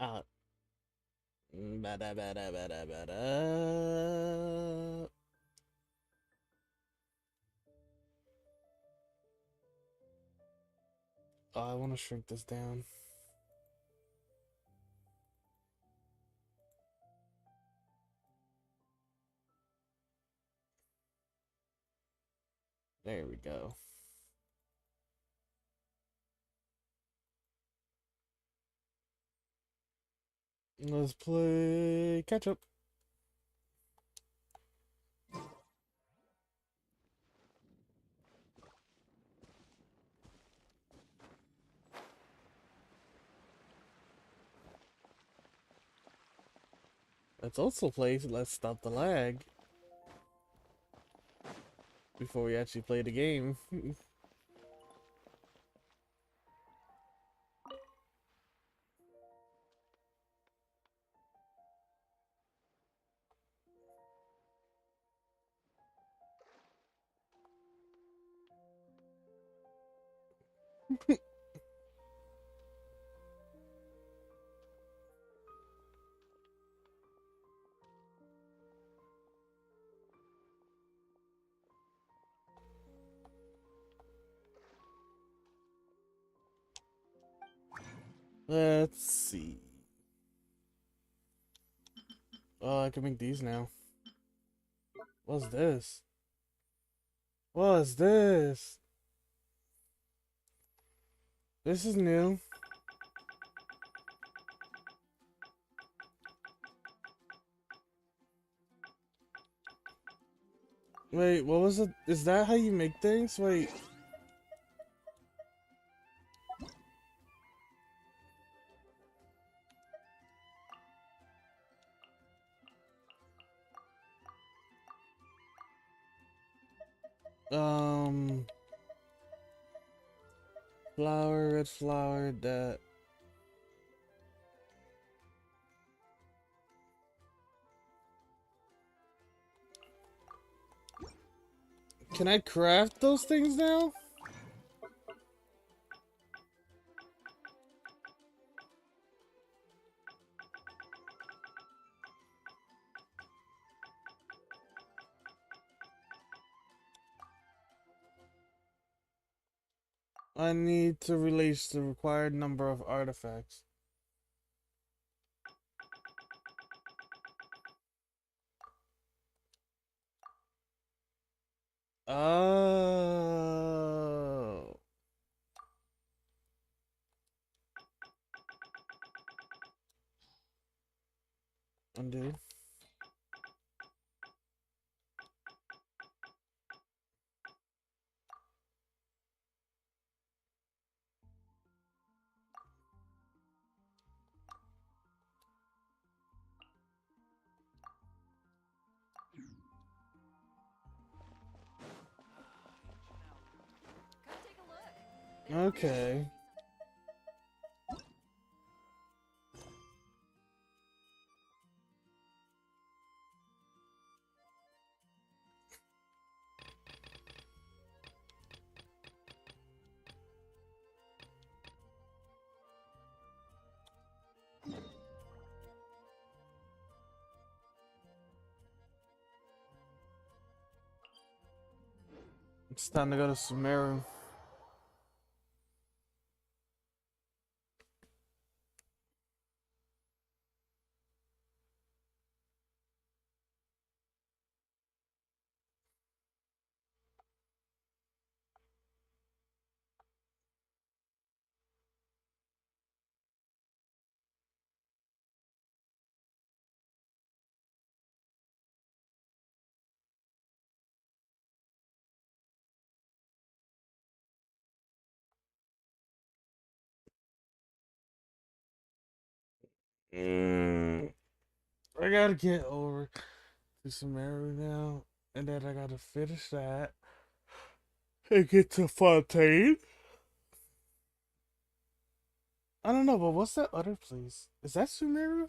Uh, bada, bada, bada, bada. Oh, I want to shrink this down. There we go. Let's play catch up. Let's also play Let's Stop the Lag before we actually play the game. Let's see. Oh, I can make these now. What's this? What's this? This is new. Wait, what was it? Is that how you make things? Wait. Um, flower, red flower, that. Can I craft those things now? I need to release the required number of artifacts. Oh. Undo. Okay. It's time to go to Sumeru. Mm, I gotta get over to Sumeru now, and then I gotta finish that and get to Fontaine. I don't know, but what's that other place? Is that Sumeru?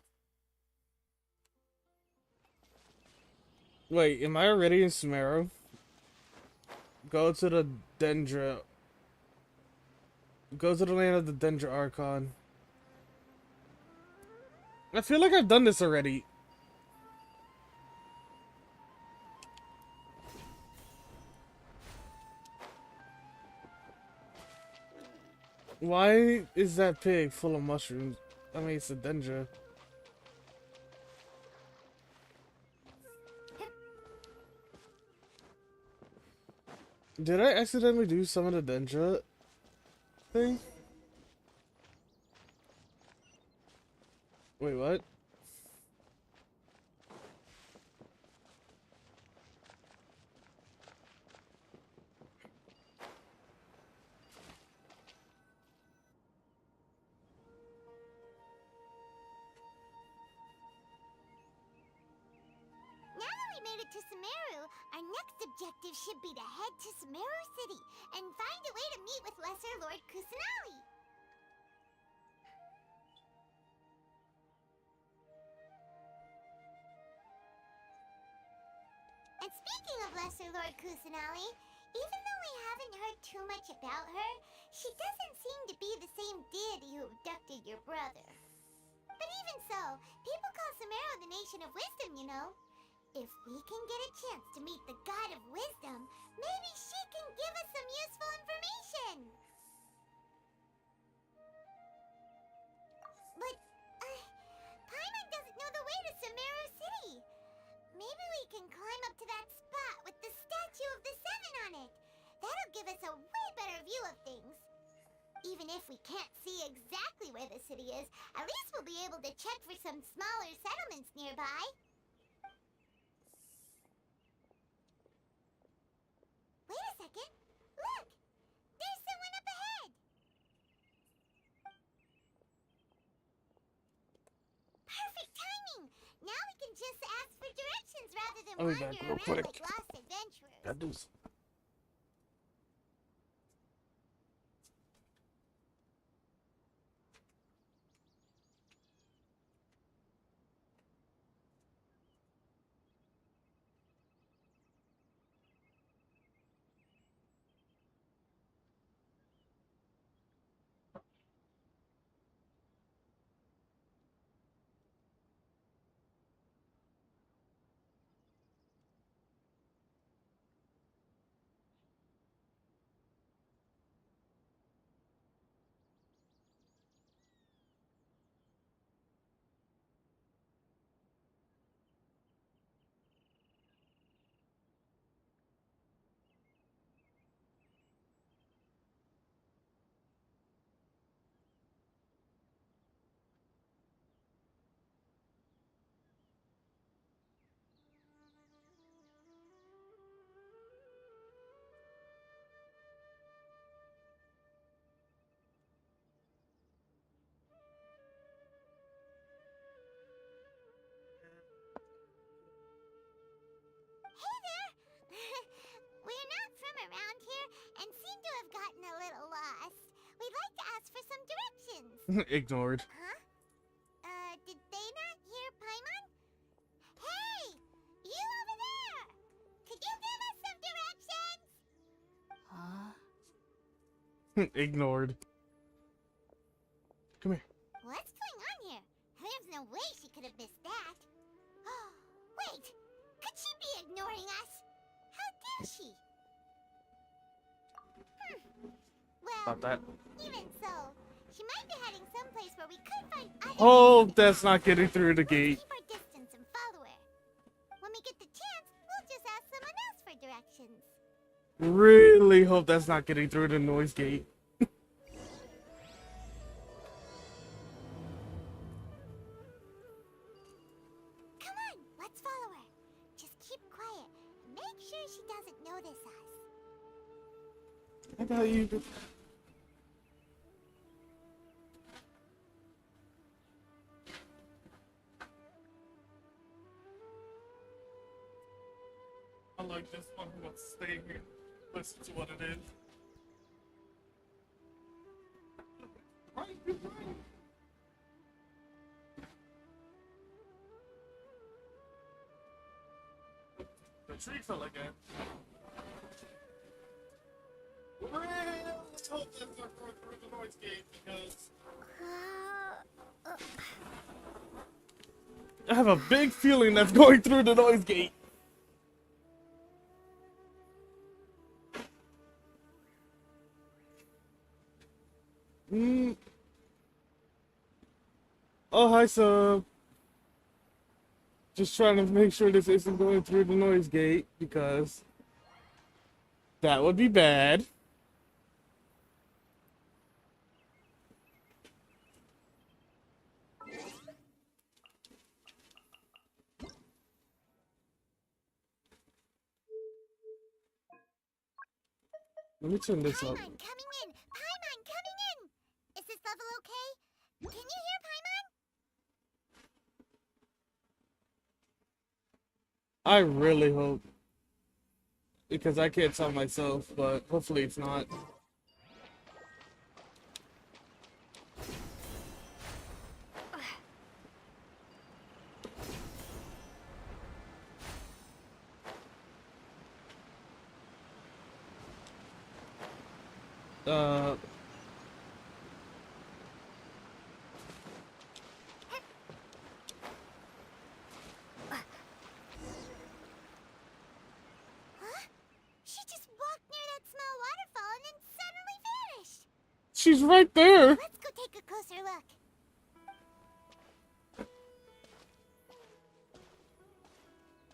Wait, am I already in Sumeru? Go to the Dendra. Go to the land of the Dendra Archon. I feel like I've done this already. Why is that pig full of mushrooms? I mean, it's a danger. Did I accidentally do some of the Dendra thing? Wait, what? Now that we made it to Sumeru, our next objective should be to head to Sumeru City and find a way to meet with Lesser Lord Kusanali. And speaking of Lesser Lord Kusanali, even though we haven't heard too much about her, she doesn't seem to be the same deity who abducted your brother. But even so, people call Sumeru the Nation of Wisdom, you know. If we can get a chance to meet the God of Wisdom, maybe she can give us some useful information. But, Paimon doesn't know the way to Sumeru City. Maybe we can climb up to that spot with the statue of the Seven on it. That'll give us a way better view of things. Even if we can't see exactly where the city is, at least we'll be able to check for some smaller settlements nearby. Wait a second. Look! There's someone up ahead! Perfect timing! Now we can just ask for directions rather than I'll be wander back real around quick. like lost adventurers. Gotta do some. Hey there! We're not from around here and seem to have gotten a little lost. We'd like to ask for some directions. Ignored. Huh? Did they not hear Paimon? Hey! You over there! Could you give us some directions? Huh? Ignored. Come here. What's going on here? There's no way she could have missed that. Wait! Could she be ignoring us? How dare she? Well, About that. even so, she might be heading someplace where we could find other Oh, people. that's not getting through the gate. Keep our distance and follow her. When we get the chance, we'll just ask someone else for directions. Really hope that's not getting through the noise gate. Come on, let's follow her. Just keep quiet and make sure she doesn't notice us. I got you. I like this one who wants to stay here. Listen to what it is. Right, you're right. The tree fell again. Well, let's hope that's not going through the noise gate because I have a big feeling that's going through the noise gate. Mm. Oh, hi, sub. Just trying to make sure this isn't going through the noise gate because that would be bad. Let me turn this up. Paimon coming in! Paimon coming in! Is this level okay? Can you hear Paimon? I really hope. Because I can't tell myself, but hopefully it's not. Uh, Huh? She just walked near that small waterfall and then suddenly vanished! she's right there. Let's go take a closer look.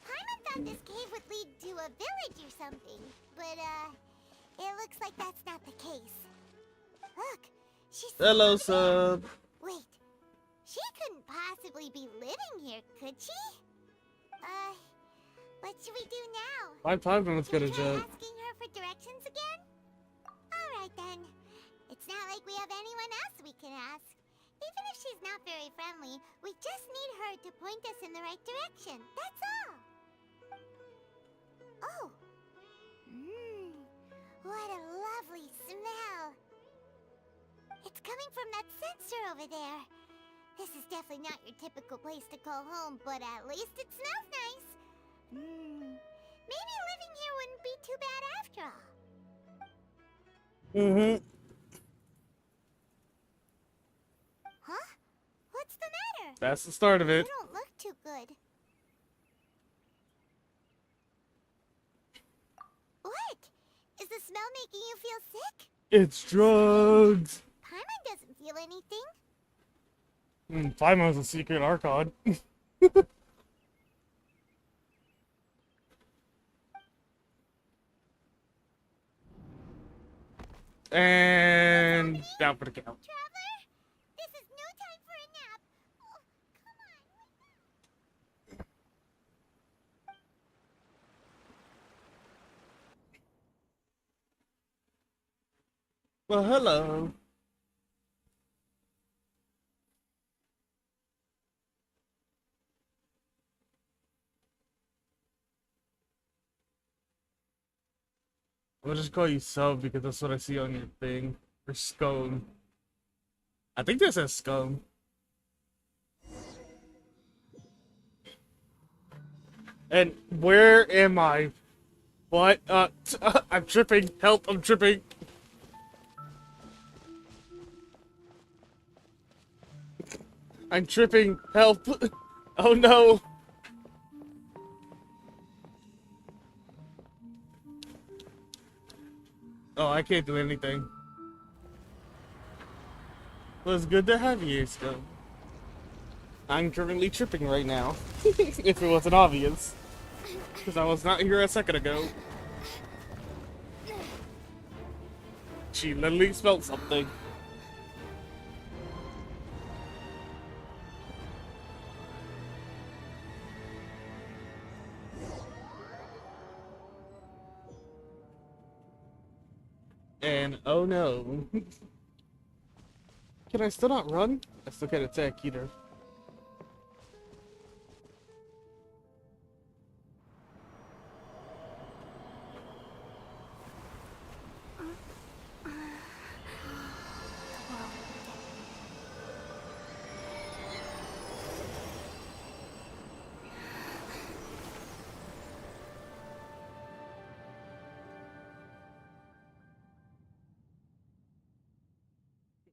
Paimon thought this cave would lead to a village or something, but it looks like that's not the case. Look, she's still Hello, over there. sub. Wait, she couldn't possibly be living here, could she? What should we do now? My 5 minutes Should gonna we try jump. asking her for directions again? Alright then. It's not like we have anyone else we can ask. Even if she's not very friendly, we just need her to point us in the right direction. That's all. Oh. Mmm. What a lovely smell. It's coming from that sensor over there. This is definitely not your typical place to call home, but at least it smells nice. Maybe living here wouldn't be too bad after all. Mm-hmm. Huh? What's the matter? That's the start of You it. don't look too good. What? Is the smell making you feel sick? It's drugs. Paimon doesn't feel anything. 5 months a secret Archon. And down for the count. Traveler? This is no time for a nap. Oh, come on. Well, hello. I'll just call you sub because that's what I see on your thing. Or scone. I think this says scone. And where am I? What? I'm tripping. Help, I'm tripping. I'm tripping. Help. Oh no. Oh, I can't do anything. Well, it's good to have you, Scone. I'm currently tripping right now. If it wasn't obvious. Because I was not here a second ago. She literally spelled something. And oh no. Can I still not run? I still can't attack either.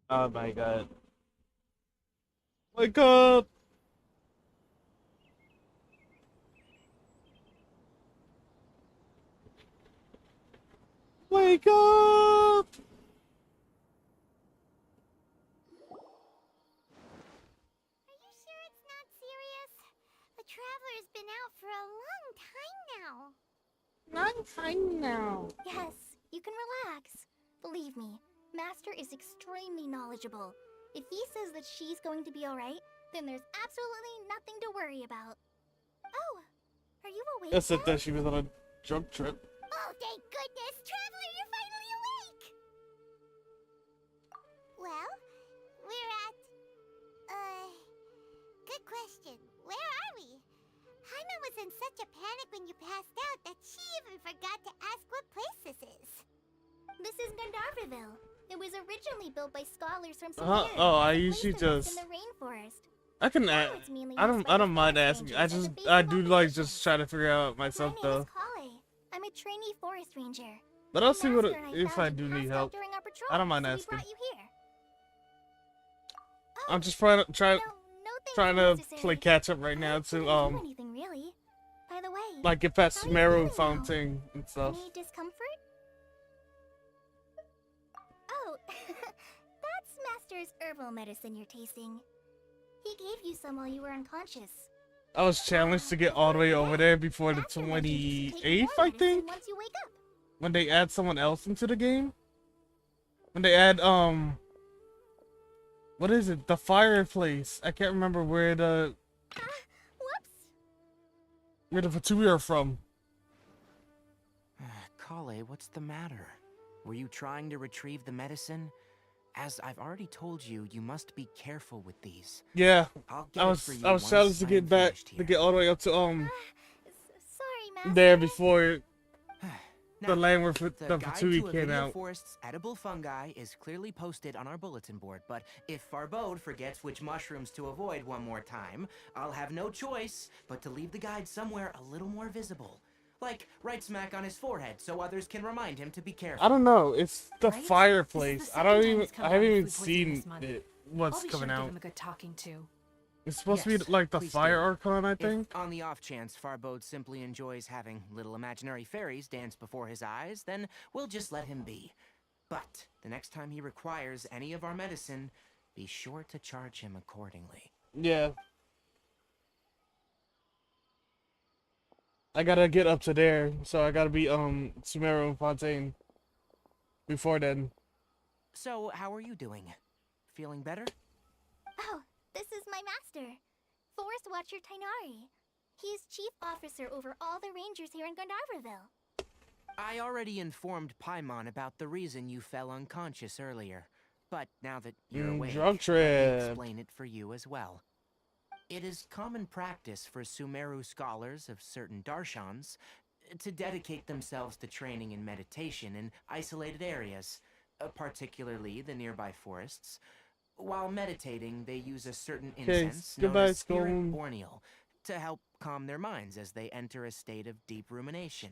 Oh my god. Wake up! Wake up! Are you sure it's not serious? The Traveler's been out for a long time now. I'm fine now. Yes, you can relax. Believe me, Master is extremely knowledgeable. If he says that she's going to be alright, then there's absolutely nothing to worry about. Oh, are you awake I said yet? that she was on a drug trip. Oh, thank goodness! Traveler, you're finally awake! Well, we're at... Good question. Where are we? Jaime was in such a panic when you passed out that she even forgot to ask what place this is. This is Gandharville. It was originally built by scholars from Uh-huh. Sumeru. Oh, I as a usually place to rest just- in the rainforest. I can Now ask. it's mainly I used don't. by I the don't mind forest asking. rangers I as a just. base I of do like operations. just try to figure out myself My name though. is Kale. I'm a trainee forest ranger. But I'll My see what master and if found I you do passed need out help. during our patrol, I don't mind so asking. we brought you here. Oh, I'm just trying to no, thank trying you to necessary. play catch up right I now couldn't to do anything really. By the way, like get past how are you Sumeru feeling now? Fountain and stuff. Any discomfort? Oh, that's Master's herbal medicine you're tasting. He gave you some while you were unconscious. I was challenged to get all the way over there before the Master mentioned you should take 28th, more I medicine think. Once you wake up. When they add someone else into the game. When they add what is it? The fireplace. I can't remember where the Whoops. Fatui are from. Kale, what's the matter? Were you trying to retrieve the medicine? As I've already told you, you must be careful with these. Yeah, I'll get I it for was you I was once challenged to I'm get back finished to here. get all the way up to Sorry, Master. there before Now, the land where the the guide Fatui to came Avidia out. Forest's edible fungi is clearly posted on our bulletin board, but if Farbode forgets which mushrooms to avoid one more time, I'll have no choice but to leave the guide somewhere a little more visible. Like right smack on his forehead so others can remind him to be careful. I don't know. It's the Right? fireplace. This is the I don't second time even. it's come I down haven't to even food poisoning seen this month. it. I'll What's be coming sure to give out? him a good talking to. It's supposed to Yes, be like the please fire do. archon, I If, think. on the off chance Farbode simply enjoys having little imaginary fairies dance before his eyes, then we'll just let him be. But the next time he requires any of our medicine, be sure to charge him accordingly. Yeah. I gotta get up to there, so I gotta be Sumeru and Fontaine before then. So, how are you doing? Feeling better? Oh, this is my master, Forest Watcher Tainari. He's chief officer over all the rangers here in Gandharville. I already informed Paimon about the reason you fell unconscious earlier. But now that you're awake, Drug let me trip. explain it for you as well. It is common practice for Sumeru scholars of certain darshans to dedicate themselves to training in meditation in isolated areas, particularly the nearby forests. While meditating, they use a certain Okay, incense known goodbye, as spirit Skull. borneal to help calm their minds as they enter a state of deep rumination.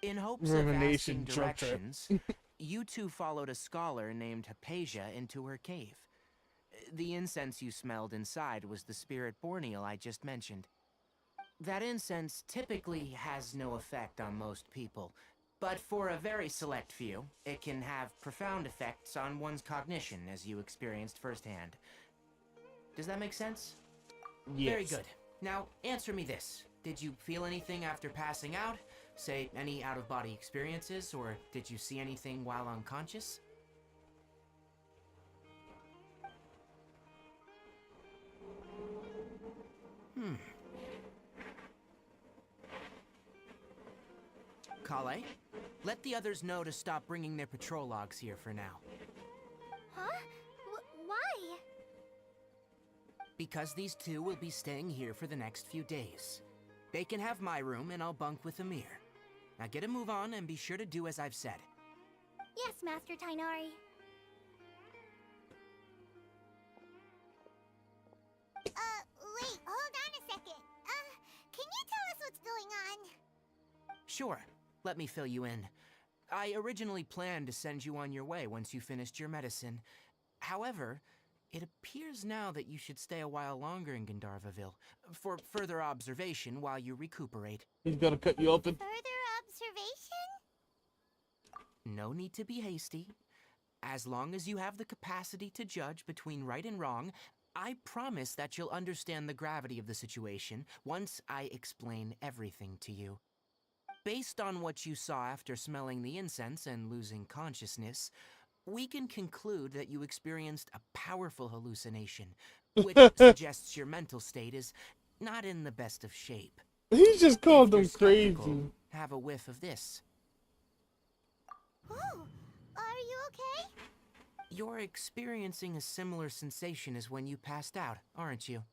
In hopes of Rumination asking drug trip. directions, you two followed a scholar named Hypatia into her cave. The incense you smelled inside was the spirit borneal I just mentioned. That incense typically has no effect on most people, but for a very select few, it can have profound effects on one's cognition, as you experienced firsthand. Does that make sense? Yes. Very good. Now, answer me this. Did you feel anything after passing out? Say, any out-of-body experiences, or did you see anything while unconscious? Kale, let the others know to stop bringing their patrol logs here for now. Huh? Why? Because these two will be staying here for the next few days. They can have my room and I'll bunk with Amir. Now get a move on and be sure to do as I've said. Yes, Master Tainari. Wait, hold on a second. Can you tell us what's going on? Sure, let me fill you in. I originally planned to send you on your way once you finished your medicine. However, it appears now that you should stay a while longer in Gandharville for further observation while you recuperate. He's gonna cut you open. Further observation? No need to be hasty. As long as you have the capacity to judge between right and wrong, I promise that you'll understand the gravity of the situation once I explain everything to you. Based on what you saw after smelling the incense and losing consciousness, we can conclude that you experienced a powerful hallucination, which suggests your mental state is not in the best of shape. He just If called you're them skeptical, crazy. have a whiff of this. Oh, are you okay? You're experiencing a similar sensation as when you passed out, aren't you?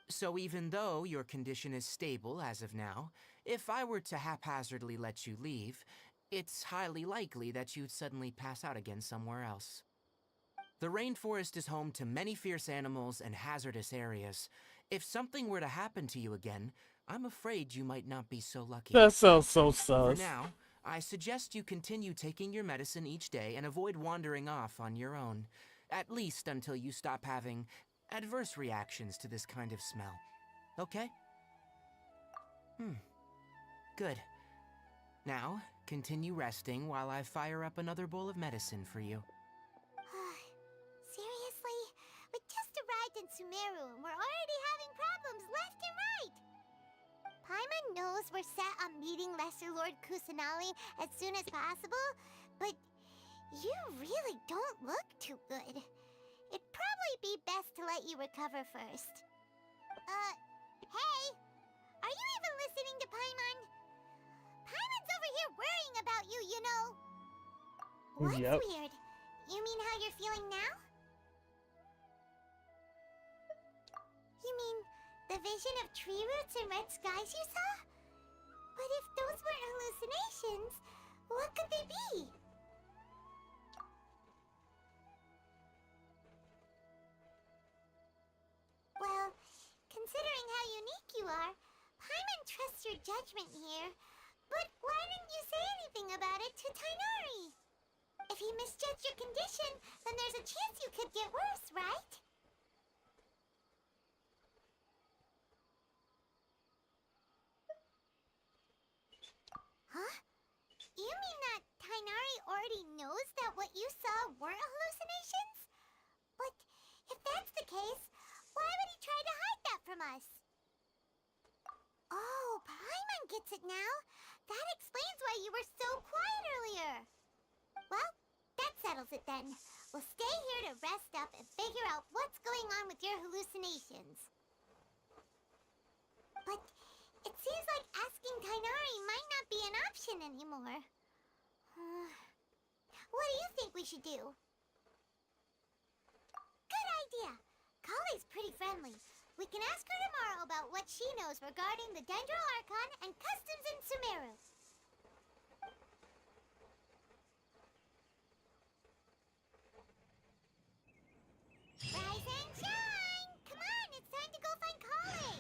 So even though your condition is stable as of now, if I were to haphazardly let you leave, it's highly likely that you'd suddenly pass out again somewhere else. The rainforest is home to many fierce animals and hazardous areas. If something were to happen to you again, I'm afraid you might not be so lucky. That sounds so For sus. now, I suggest you continue taking your medicine each day and avoid wandering off on your own, at least until you stop having adverse reactions to this kind of smell. Okay? Good. Now, continue resting while I fire up another bowl of medicine for you. Seriously? We just arrived in Sumeru and we're already having problems left and right! Paimon knows we're set on meeting Lesser Lord Kusanali as soon as possible, but you really don't look too good. It'd probably be best to let you recover first. Hey! Are you even listening to Paimon? Paimon's over here worrying about you, you know! What's Yep. weird? You mean how you're feeling now? You mean the vision of tree roots and red skies you saw? But if those weren't hallucinations, what could they be? Well, considering how unique you are, Paimon trusts your judgment here. But why didn't you say anything about it to Tainari? If he misjudged your condition, then there's a chance you could get worse, right? Huh? You mean that Tainari already knows that what you saw weren't hallucinations? But if that's the case, why would he try to hide that from us? Oh, Paimon gets it now. That explains why you were so quiet earlier. Well, that settles it then. We'll stay here to rest up and figure out what's going on with your hallucinations. But it seems like asking Tainari might not be an option anymore. What do you think we should do? Good idea. Kalei's pretty friendly. We can ask her tomorrow about what she knows regarding the Dendro Archon and customs in Sumeru. Rise and shine! Come on, it's time to go find Kalei!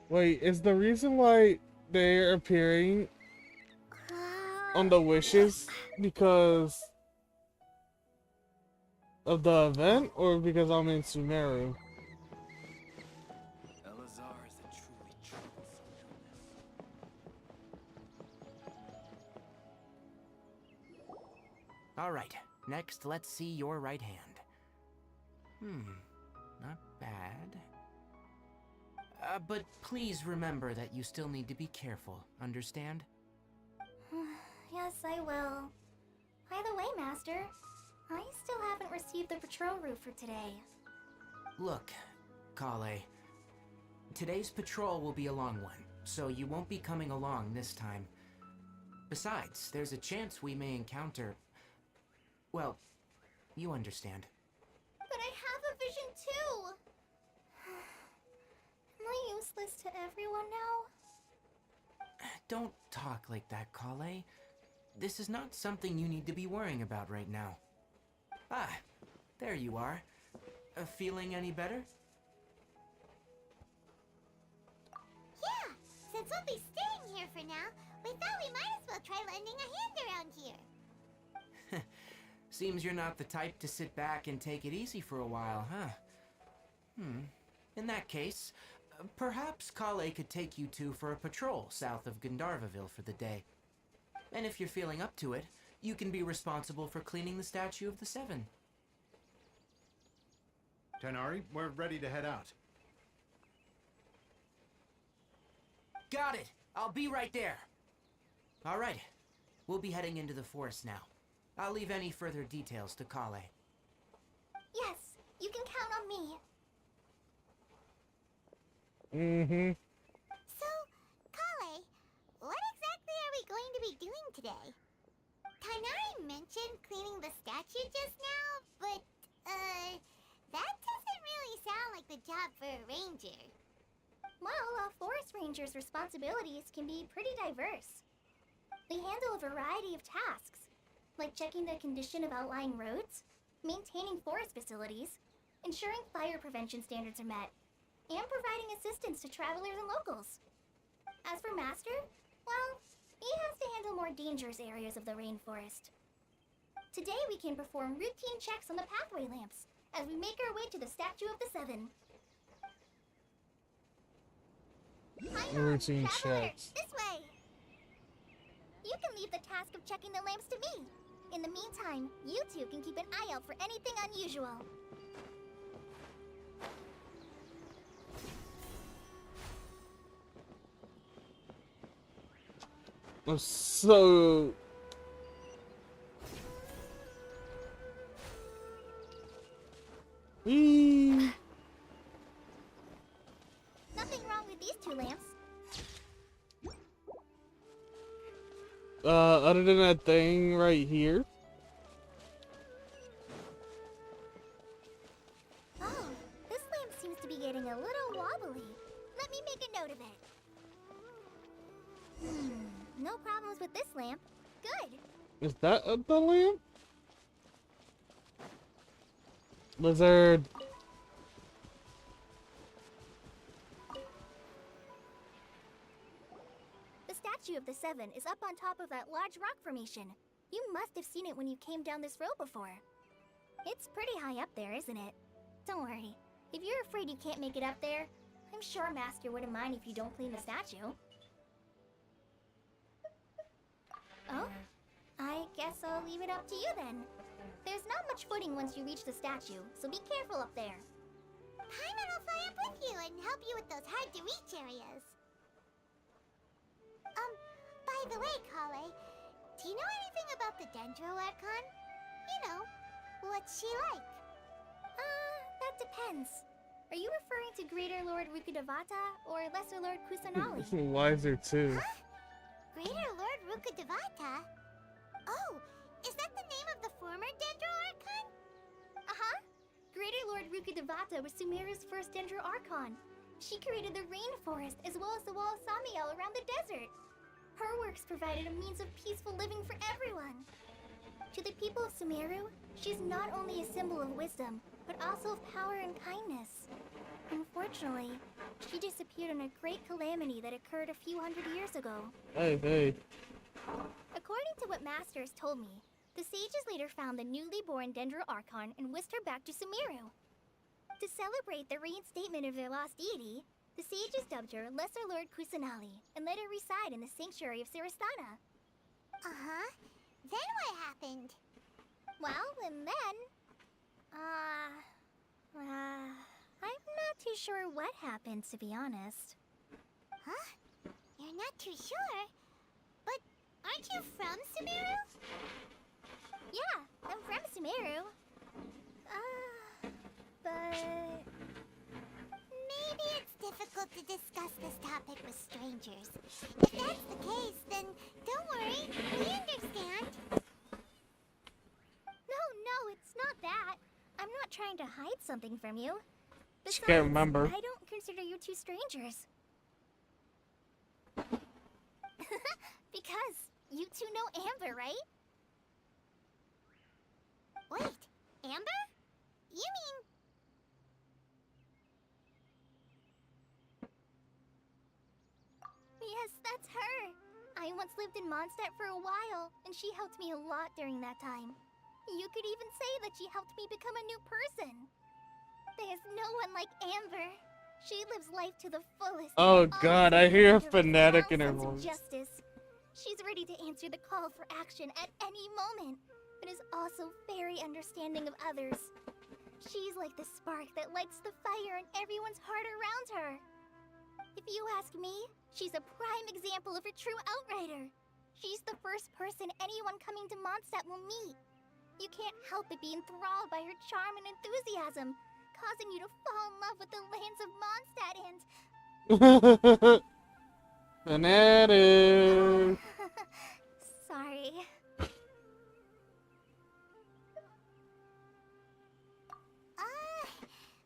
Wait, is the reason why they're appearing on the wishes because of the event or because I'm in Sumeru? Elazar is a truly troublesome illness. All right, next let's see your right hand. Not bad. But please remember that you still need to be careful, understand? Yes, I will. By the way, Master, I still haven't received the patrol route for today. Look, Kalei, today's patrol will be a long one, so you won't be coming along this time. Besides, there's a chance we may encounter... Well, you understand. But I have a vision too! Am I useless to everyone now? Don't talk like that, Kalei. This is not something you need to be worrying about right now. Ah, there you are. Feeling any better? Yeah, since we'll be staying here for now, we thought we might as well try lending a hand around here. Seems you're not the type to sit back and take it easy for a while, huh? In that case, perhaps Kale could take you two for a patrol south of Gandharvaville for the day. And if you're feeling up to it, you can be responsible for cleaning the Statue of the Seven. Tighnari, we're ready to head out. Got it! I'll be right there! Alright, we'll be heading into the forest now. I'll leave any further details to Kale. Yes, you can count on me. Mm-hmm. So, Kale, what exactly are we going to be doing today? Tainari mentioned cleaning the statue just now, but, that doesn't really sound like the job for a ranger. Well, a forest ranger's responsibilities can be pretty diverse. They handle a variety of tasks, like checking the condition of outlying roads, maintaining forest facilities, ensuring fire prevention standards are met, and providing assistance to travelers and locals. As for Master, well, he has to handle more dangerous areas of the rainforest. Today we can perform routine checks on the pathway lamps as we make our way to the Statue of the Seven. Routine Traveler, checks. this way! You can leave the task of checking the lamps to me. In the meantime, you two can keep an eye out for anything unusual. So... Whee! Nothing wrong with these two lamps. Other than that thing right here. Oh, this lamp seems to be getting a little wobbly. Let me make a note of it. No problems with this lamp. Good. Is that the lamp? Lizard. The Statue of the Seven is up on top of that large rock formation. You must have seen it when you came down this road before. It's pretty high up there, isn't it? Don't worry. If you're afraid you can't make it up there, I'm sure Master wouldn't mind if you don't clean the statue. Oh? I guess I'll leave it up to you then. There's not much footing once you reach the statue, so be careful up there. Paimon will fly up with you and help you with those hard-to-reach areas. By the way, Kale, do you know anything about the Dendro Archon? You know, what's she like? That depends. Are you referring to Greater Lord Rukudevata or Lesser Lord Kusanali? Why is there two? Huh? Greater Lord Rukudevata? Oh, is that the name of the former Dendro Archon? Uh-huh. Greater Lord Rukudevata was Sumeru's first Dendro Archon. She created the rainforest as well as the wall of Samiel around the desert. Her works provided a means of peaceful living for everyone. To the people of Sumeru, she's not only a symbol of wisdom, but also of power and kindness. Unfortunately, she disappeared in a great calamity that occurred a few hundred years ago. Hey. According to what Master has told me, the sages later found the newly born Dendro Archon and whisked her back to Sumeru. To celebrate the reinstatement of their lost deity, the sages dubbed her Lesser Lord Kusanali and let her reside in the sanctuary of Siristana. Uh-huh. Then what happened? Well, and then... I'm not too sure what happened, to be honest. Huh? You're not too sure? But aren't you from Sumeru? Yeah, I'm from Sumeru. But... Maybe it's difficult to discuss this topic with strangers. If that's the case, then don't worry. We understand. No, it's not that. I'm not trying to hide something from you. She Besides, can't remember. I don't consider you two strangers. Because you two know Amber, right? Wait, Amber? You mean... Yes, that's her. I once lived in Mondstadt for a while, and she helped me a lot during that time. You could even say that she helped me become a new person. There's no one like Amber. She lives life to the fullest. Oh always god, I hear a reminding her of fanatic strong in her sense of voice. justice. She's ready to answer the call for action at any moment, but is also very understanding of others. She's like the spark that lights the fire in everyone's heart around her. If you ask me, she's a prime example of a true outrider. She's the first person anyone coming to Mondstadt will meet. You can't help but be enthralled by her charm and enthusiasm, causing you to fall in love with the lands of Mondstadt and... Fanatic. Sorry.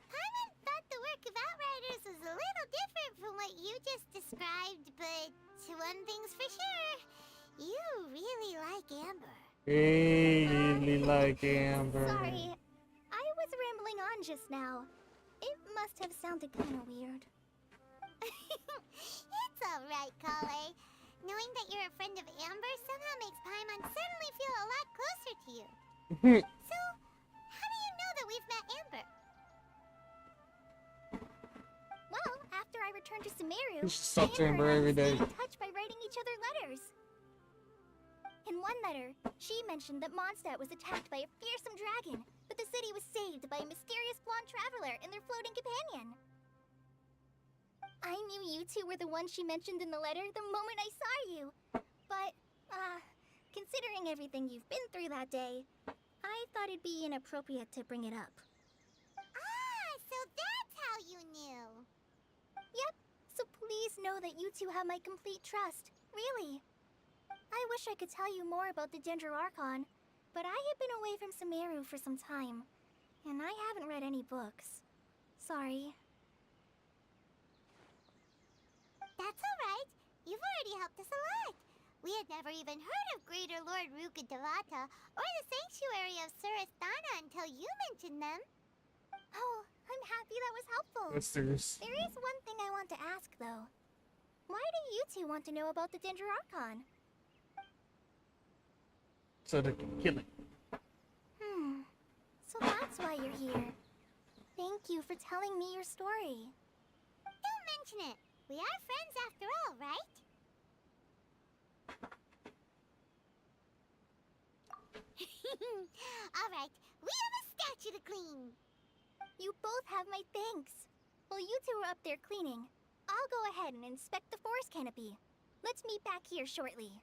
Paimon thought the work of Outriders was a little different from what you just described, but one thing's for sure. You really like Amber. Really like Amber. Sorry. I was rambling on just now. It must have sounded kind of weird. It's alright, Caller. Knowing that you're a friend of Amber somehow makes Paimon suddenly feel a lot closer to you. So, how do you know that we've met Amber? Well, after I returned to Sumeru, You should talk to Amber Amber and I every day. stayed in touch by writing each other letters. In one letter, she mentioned that Mondstadt was attacked by a fearsome dragon, but the city was saved by a mysterious blonde traveler and their floating companion. I knew you two were the ones she mentioned in the letter the moment I saw you. But, considering everything you've been through that day, I thought it'd be inappropriate to bring it up. Ah, so that's how you knew. Yep, so please know that you two have my complete trust. Really. I wish I could tell you more about the Ginger Archon, but I have been away from Sumeru for some time, and I haven't read any books. Sorry. That's alright. You've already helped us a lot. We had never even heard of Greater Lord Rukkhadevata or the Sanctuary of Surasthana until you mentioned them. Oh, I'm happy that was helpful. Sisters. There is one thing I want to ask, though. Why do you two want to know about the Ginger Archon? So they can kill it. So that's why you're here. Thank you for telling me your story. Don't mention it. We are friends after all, right? Alright, we have a statue to clean. You both have my thanks. While you two are up there cleaning, I'll go ahead and inspect the forest canopy. Let's meet back here shortly.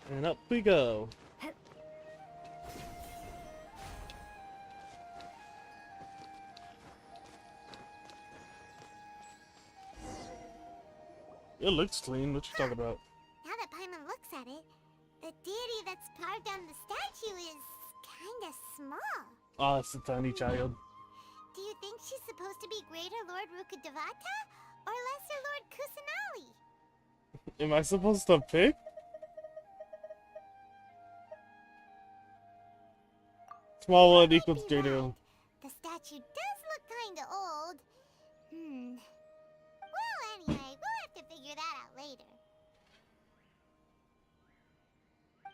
And up we go. It looks clean. What you talking about? Now that Paimon looks at it, the deity that's carved on the statue is kinda small. Oh, it's a tiny child. Do you think she's supposed to be Greater Lord Rukkhadevata or Lesser Lord Kusanali? Am I supposed to pick? Small one Might equals be greater right. one. The statue does look kinda old. Well, anyway, we'll have to figure that out later.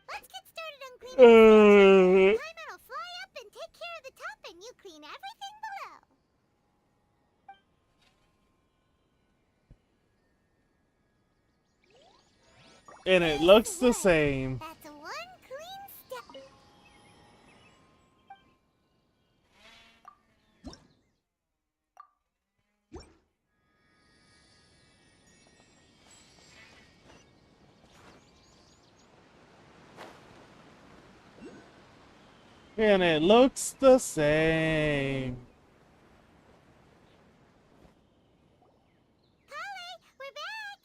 Let's get started on cleaning the statue. Paimon will fly up and take care of the top, and you clean everything below. And it looks the same. That's one clean step. And it looks the same. Holly, we're back.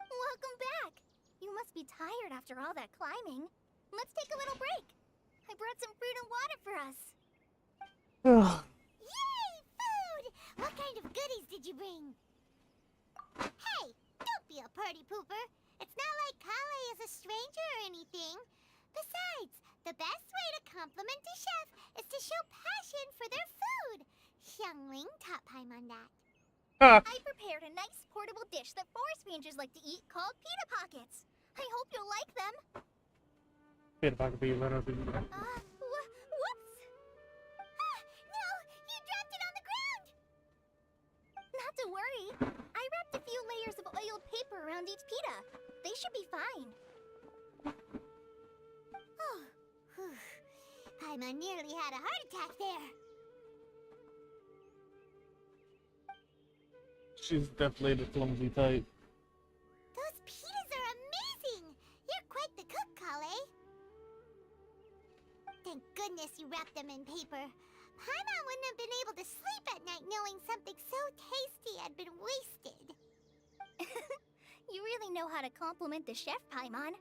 Welcome back! You must be tired after all that climbing. Let's take a little break. I brought some fruit and water for us. You did you bring? Hey, don't be a party pooper. It's not like Kale is a stranger or anything. Besides, the best way to compliment a chef is to show passion for their food. Xiangling taught Paimon that. I prepared a nice portable dish that forest rangers like to eat called pita pockets. I hope you'll like them. If I could be a little bit. Whoops! Ah, no! You dropped it on the ground! Not to worry. I wrapped a few layers of oiled paper around each pita. They should be fine. Oh, whew. Paimon nearly had a heart attack there. She's definitely the clumsy type. Those pitas are amazing! You're quite the cook, Kale. Thank goodness you wrapped them in paper. Paimon wouldn't have been able to sleep at night knowing something so tasty had been wasted. You really know how to compliment the chef, Paimon.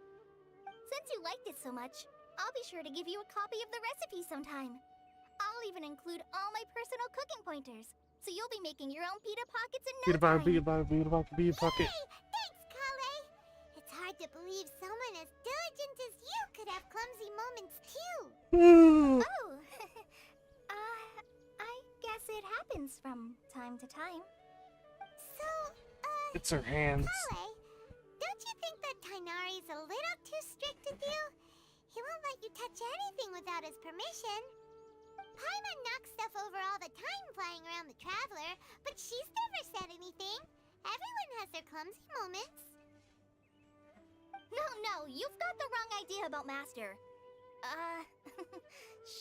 Since you liked it so much, I'll be sure to give you a copy of the recipe sometime. I'll even include all my personal cooking pointers, so you'll be making your own pita pockets in no time. Pita pocket. Yay! Thanks, Kale! It's hard to believe someone as diligent as you could have clumsy moments too. Ooh. Oh, I guess it happens from time to time. So, It's her hands. Kale, don't you think that Tainari's a little too strict with you? He won't let you touch anything without his permission. Paimon knocks stuff over all the time flying around the Traveler, but she's never said anything. Everyone has their clumsy moments. No, you've got the wrong idea about Master.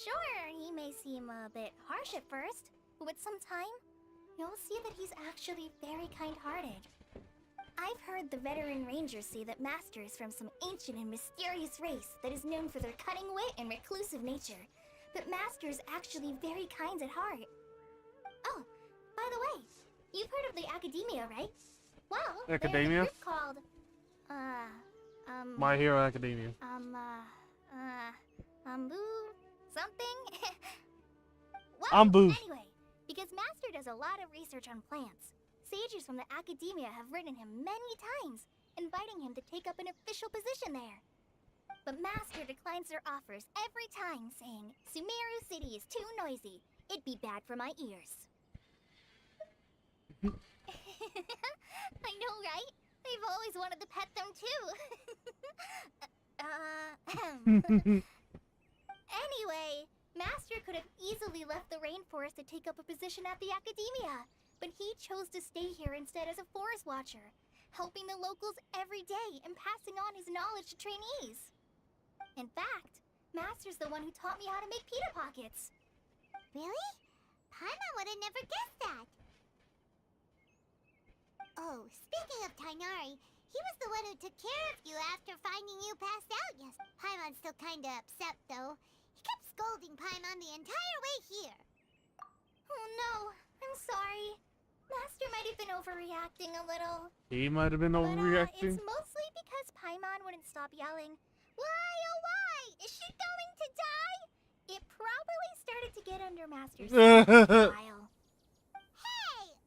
Sure, he may seem a bit harsh at first, but with some time, you'll see that he's actually very kind-hearted. I've heard the veteran rangers say that Master is from some ancient and mysterious race that is known for their cunning wit and reclusive nature. But Master is actually very kind at heart. Oh, by the way, you've heard of the Academia, right? Well, Academia? there's a group called, My Hero Academia. Something? Well, Ambu. anyway, because Master does a lot of research on plants, sages from the Academia have written him many times, inviting him to take up an official position there. But Master declines their offers every time, saying, Sumeru City is too noisy. It'd be bad for my ears. I know, right? I've always wanted to pet them too. Anyway, Master could have easily left the rainforest to take up a position at the Academia, but he chose to stay here instead as a forest watcher, helping the locals every day and passing on his knowledge to trainees. In fact, Master's the one who taught me how to make pita pockets. Really? Paimon would have never guessed that. Oh, speaking of Tainari, he was the one who took care of you after finding you passed out. Yes, Paimon's still kinda upset though. He kept scolding Paimon the entire way here. Oh no, I'm sorry. Master might have been overreacting a little. He might have been But overreacting. it's mostly because Paimon wouldn't stop yelling, Why, oh why? Is she going to die? It probably started to get under Master's skin after a while. Hey!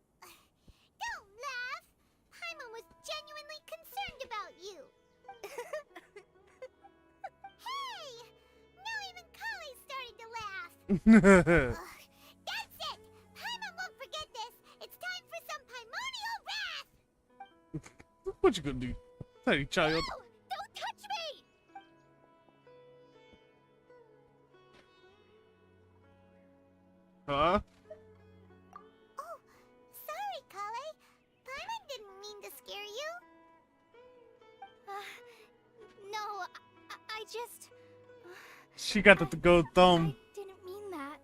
Don't laugh! Paimon was genuinely concerned about you. Hey! Now even Kale's starting to laugh. Ugh, that's it! Paimon won't forget this. It's time for some Paimonial wrath! What you gonna do? Tiny child. No! Don't touch me! Huh? Oh, sorry, Kale. Paimon didn't mean to scare you. No, I just... She got the gold thumb. I didn't mean that.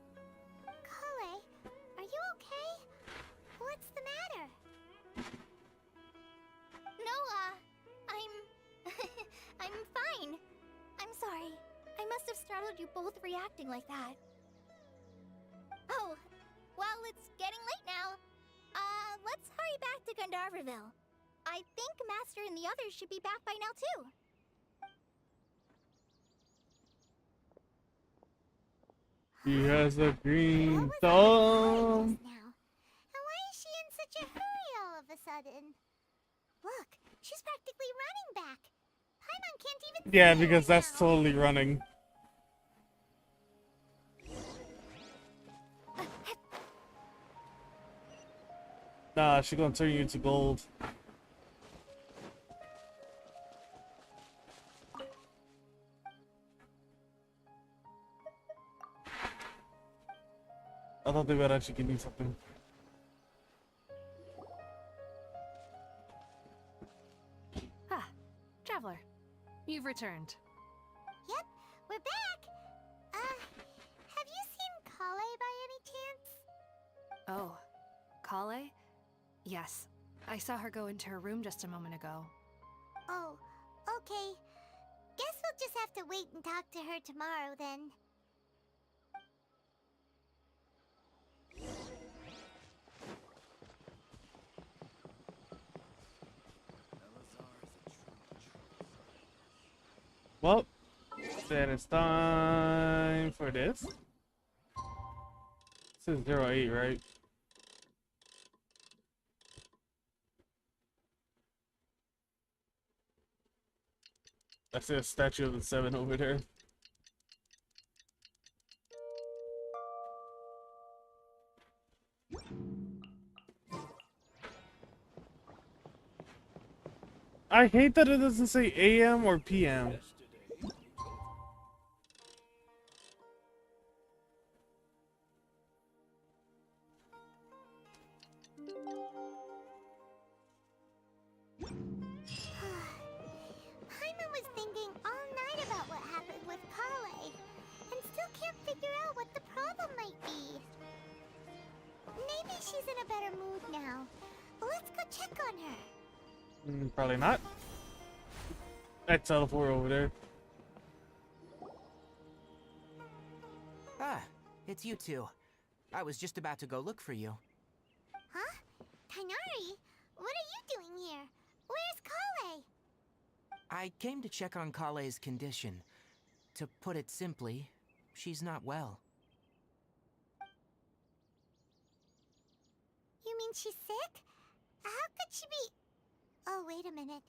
Kale, are you okay? What's the matter? No, I'm... I'm fine. I'm sorry. I must have startled you both reacting like that. Oh, well, it's getting late now. Let's hurry back to Gandharville. I think Master and the others should be back by now, too. He has a green What was that thumb. just now? And why is she in such a hurry? sudden. Look, she's practically running back. Paimon can't even Yeah, see her because that's now. totally running. Nah, she gonna turn you into gold. I thought they would actually give me something. Ah, Traveler, you've returned. Yep, we're back. Have you seen Kale by any chance? Oh, Kale? Yes, I saw her go into her room just a moment ago. Oh, okay. Guess we'll just have to wait and talk to her tomorrow then. Well, then it's time for this. This is 08, right? I see a statue of the 7 over there. I hate that it doesn't say AM or PM. Paimon was thinking all night about what happened with Kale, and still can't figure out what the problem might be. Maybe she's in a better mood now. Let's go check on her. Probably not. That teleport over there. Ah, it's you two. I was just about to go look for you. Huh? Tainari? What are you doing here? Where's Kale? I came to check on Kale's condition. To put it simply, she's not well. You mean she's sick? How could she be... Oh, wait a minute.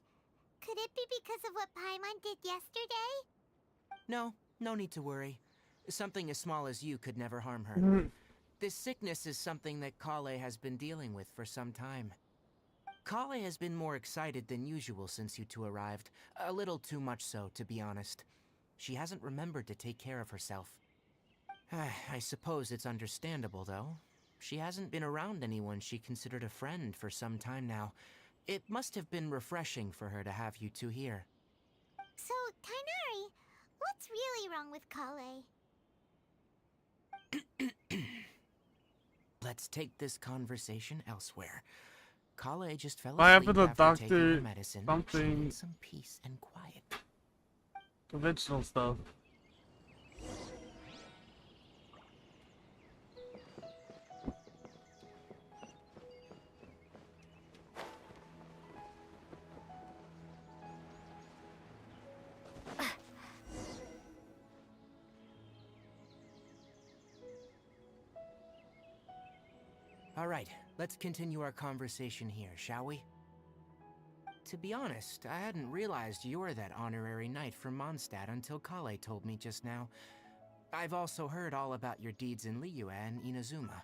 Could it be because of what Paimon did yesterday? No, no need to worry. Something as small as you could never harm her. This sickness is something that Kale has been dealing with for some time. Kale has been more excited than usual since you two arrived. A little too much so, to be honest. She hasn't remembered to take care of herself. I suppose it's understandable, though. She hasn't been around anyone she considered a friend for some time now. It must have been refreshing for her to have you two here. So, Tainari, what's really wrong with Kale? Let's take this conversation elsewhere. Kale just fell Why asleep happened to after taking her Dr. medicine. She something needs some peace and quiet. conventional stuff? All right, let's continue our conversation here, shall we? To be honest, I hadn't realized you're that honorary knight from Mondstadt until Kale told me just now. I've also heard all about your deeds in Liyue and Inazuma.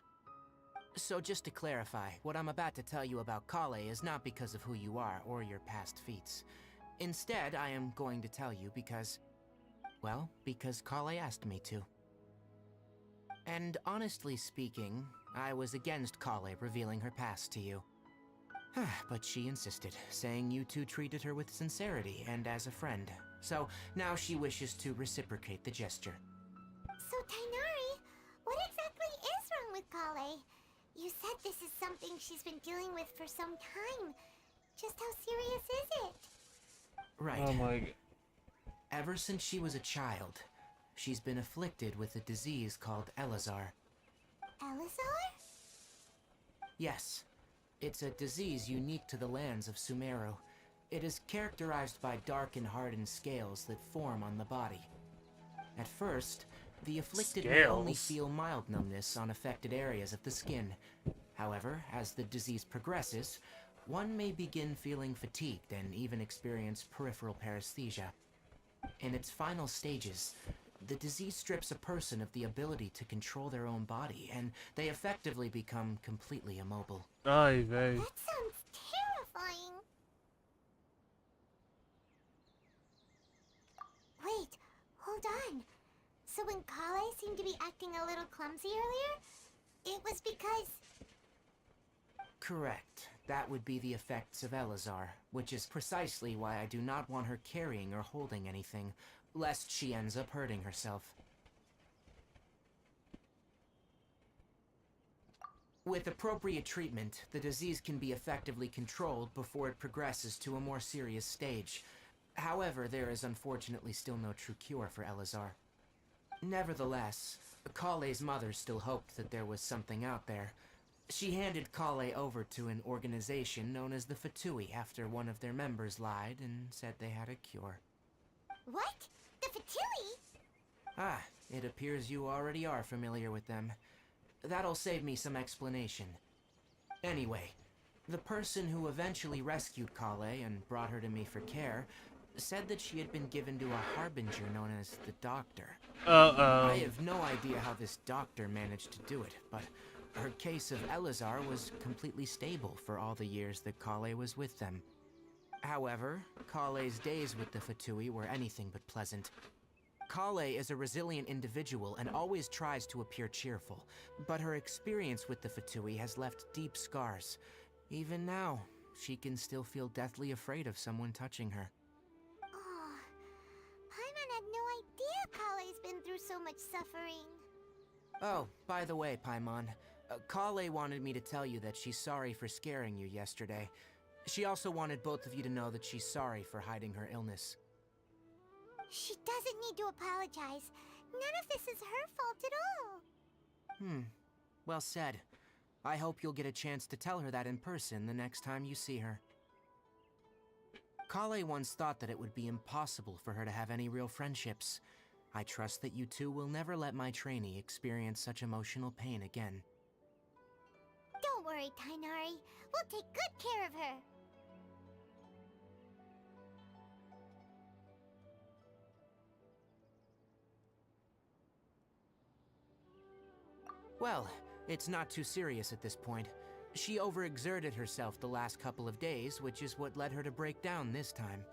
So just to clarify, what I'm about to tell you about Kale is not because of who you are or your past feats. Instead, I am going to tell you because... well, because Kale asked me to. And honestly speaking, I was against Kale revealing her past to you. But she insisted, saying you two treated her with sincerity and as a friend. So now she wishes to reciprocate the gesture. So, Tainari, what exactly is wrong with Kale? You said this is something she's been dealing with for some time. Just how serious is it? Right. Oh my. Ever since she was a child, she's been afflicted with a disease called Elazar. Elazar? Yes. It's a disease unique to the lands of Sumeru. It is characterized by dark and hardened scales that form on the body. At first, the afflicted may only Scales? feel mild numbness on affected areas of the skin. However, as the disease progresses, one may begin feeling fatigued and even experience peripheral paresthesia. In its final stages, the disease strips a person of the ability to control their own body, and they effectively become completely immobile. Ay, vey. That sounds terrifying. Wait, hold on. So when Kale seemed to be acting a little clumsy earlier, it was because... Correct. That would be the effects of Elazar, which is precisely why I do not want her carrying or holding anything, lest she ends up hurting herself. With appropriate treatment, the disease can be effectively controlled before it progresses to a more serious stage. However, there is unfortunately still no true cure for Elazar. Nevertheless, Kale's mother still hoped that there was something out there. She handed Kale over to an organization known as the Fatui after one of their members lied and said they had a cure. What? The Fatui? Ah, it appears you already are familiar with them. That'll save me some explanation. Anyway, the person who eventually rescued Kale and brought her to me for care said that she had been given to a harbinger known as the Doctor. I have no idea how this doctor managed to do it, but her case of Elazar was completely stable for all the years that Kale was with them. However, Kale's days with the Fatui were anything but pleasant. Kale is a resilient individual and always tries to appear cheerful, but her experience with the Fatui has left deep scars. Even now, she can still feel deathly afraid of someone touching her. Oh, Paimon had no idea Kale's been through so much suffering. Oh, by the way, Paimon, Kale wanted me to tell you that she's sorry for scaring you yesterday. She also wanted both of you to know that she's sorry for hiding her illness. She doesn't need to apologize. None of this is her fault at all. Well said. I hope you'll get a chance to tell her that in person the next time you see her. Kale once thought that it would be impossible for her to have any real friendships. I trust that you two will never let my trainee experience such emotional pain again. Don't worry, Tainari. We'll take good care of her. Well, it's not too serious at this point. She overexerted herself the last couple of days, which is what led her to break down this time.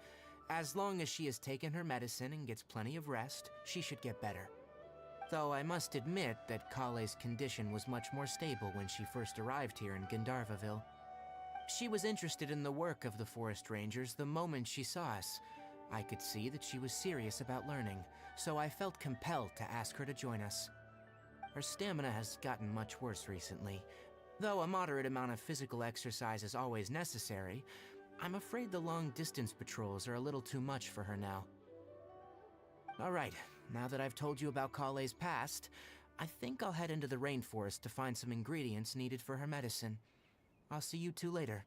As long as she has taken her medicine and gets plenty of rest, she should get better. Though I must admit that Kale's condition was much more stable when she first arrived here in Gandharvaville. She was interested in the work of the forest rangers the moment she saw us. I could see that she was serious about learning, so I felt compelled to ask her to join us. Her stamina has gotten much worse recently. Though a moderate amount of physical exercise is always necessary, I'm afraid the long-distance patrols are a little too much for her now. Alright, now that I've told you about Kale's past, I think I'll head into the rainforest to find some ingredients needed for her medicine. I'll see you two later.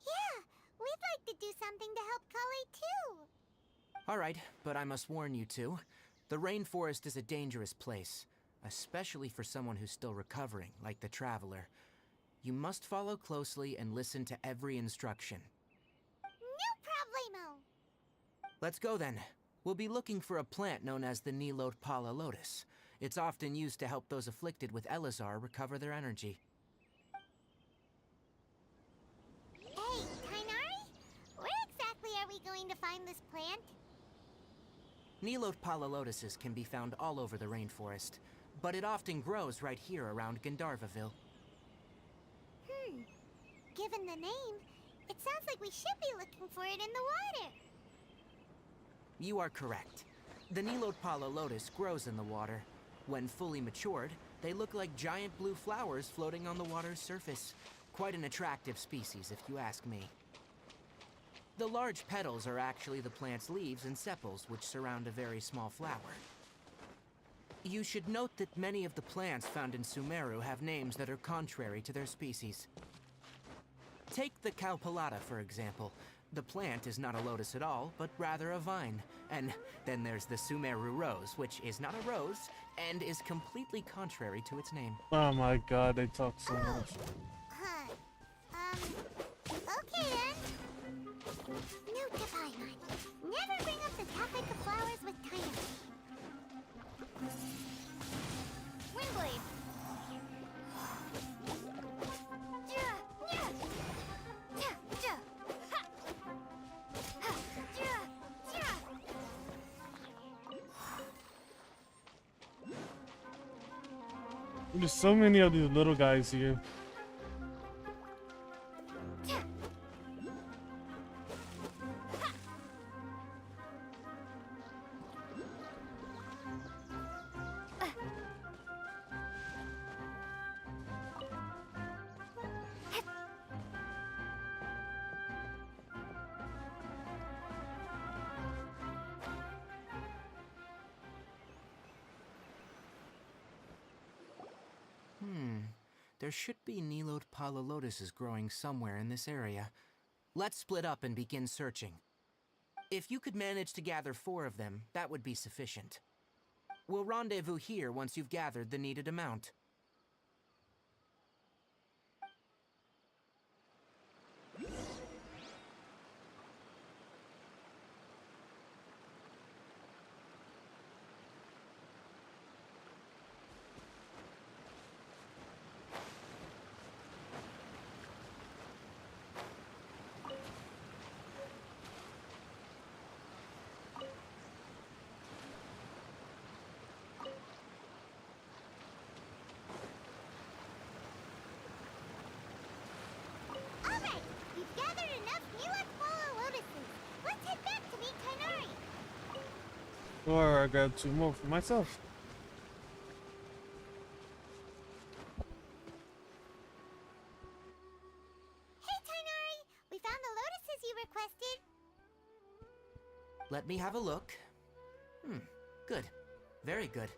Yeah, we'd like to do something to help Kale too. Alright, but I must warn you two. The rainforest is a dangerous place, especially for someone who's still recovering, like the Traveler. You must follow closely and listen to every instruction. No problemo. Let's go then. We'll be looking for a plant known as the Nilotpala lotus. It's often used to help those afflicted with Elazar recover their energy. Hey, Tainari? Where exactly are we going to find this plant? Nilotpala lotuses can be found all over the rainforest, but it often grows right here around Gandharvaville. Given the name, it sounds like we should be looking for it in the water. You are correct. The Nilotpala lotus grows in the water. When fully matured, they look like giant blue flowers floating on the water's surface. Quite an attractive species, if you ask me. The large petals are actually the plant's leaves and sepals, which surround a very small flower. You should note that many of the plants found in Sumeru have names that are contrary to their species. Take the Calpalata, for example. The plant is not a lotus at all, but rather a vine. And then there's the Sumeru rose, which is not a rose, and is completely contrary to its name. Oh my god, they talk so much. Huh. like the flowers with tiny. Windblade! There's so many of these little guys here. There should be Nilode Palalotuses growing somewhere in this area. Let's split up and begin searching. If you could manage to gather 4 of them, that would be sufficient. We'll rendezvous here once you've gathered the needed amount. Alright, we've gathered enough Neelix lotuses. Let's head back to meet Kainari. Or I got 2 more for myself. Hey Kainari, we found the lotuses you requested. Let me have a look. Good. Very good.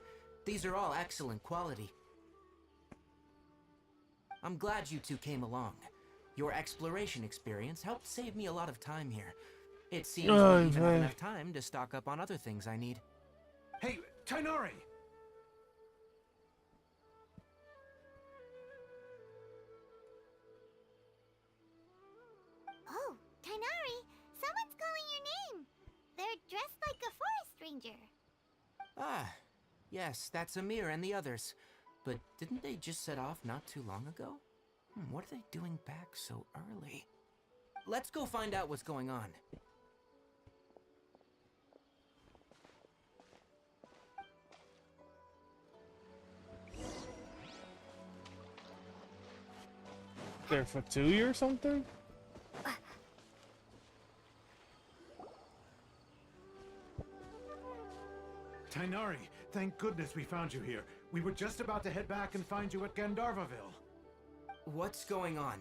These are all excellent quality. I'm glad you two came along. Your exploration experience helped save me a lot of time here. It seems we even have enough time to stock up on other things I need. Hey, Tainari! Oh, Kainari, someone's calling your name. They're dressed like a forest ranger. Ah, yes, that's Amir and the others. But didn't they just set off not too long ago? What are they doing back so early? Let's go find out what's going on. There for 2 or something? Tainari, thank goodness we found you here. We were just about to head back and find you at Gandharvaville. What's going on?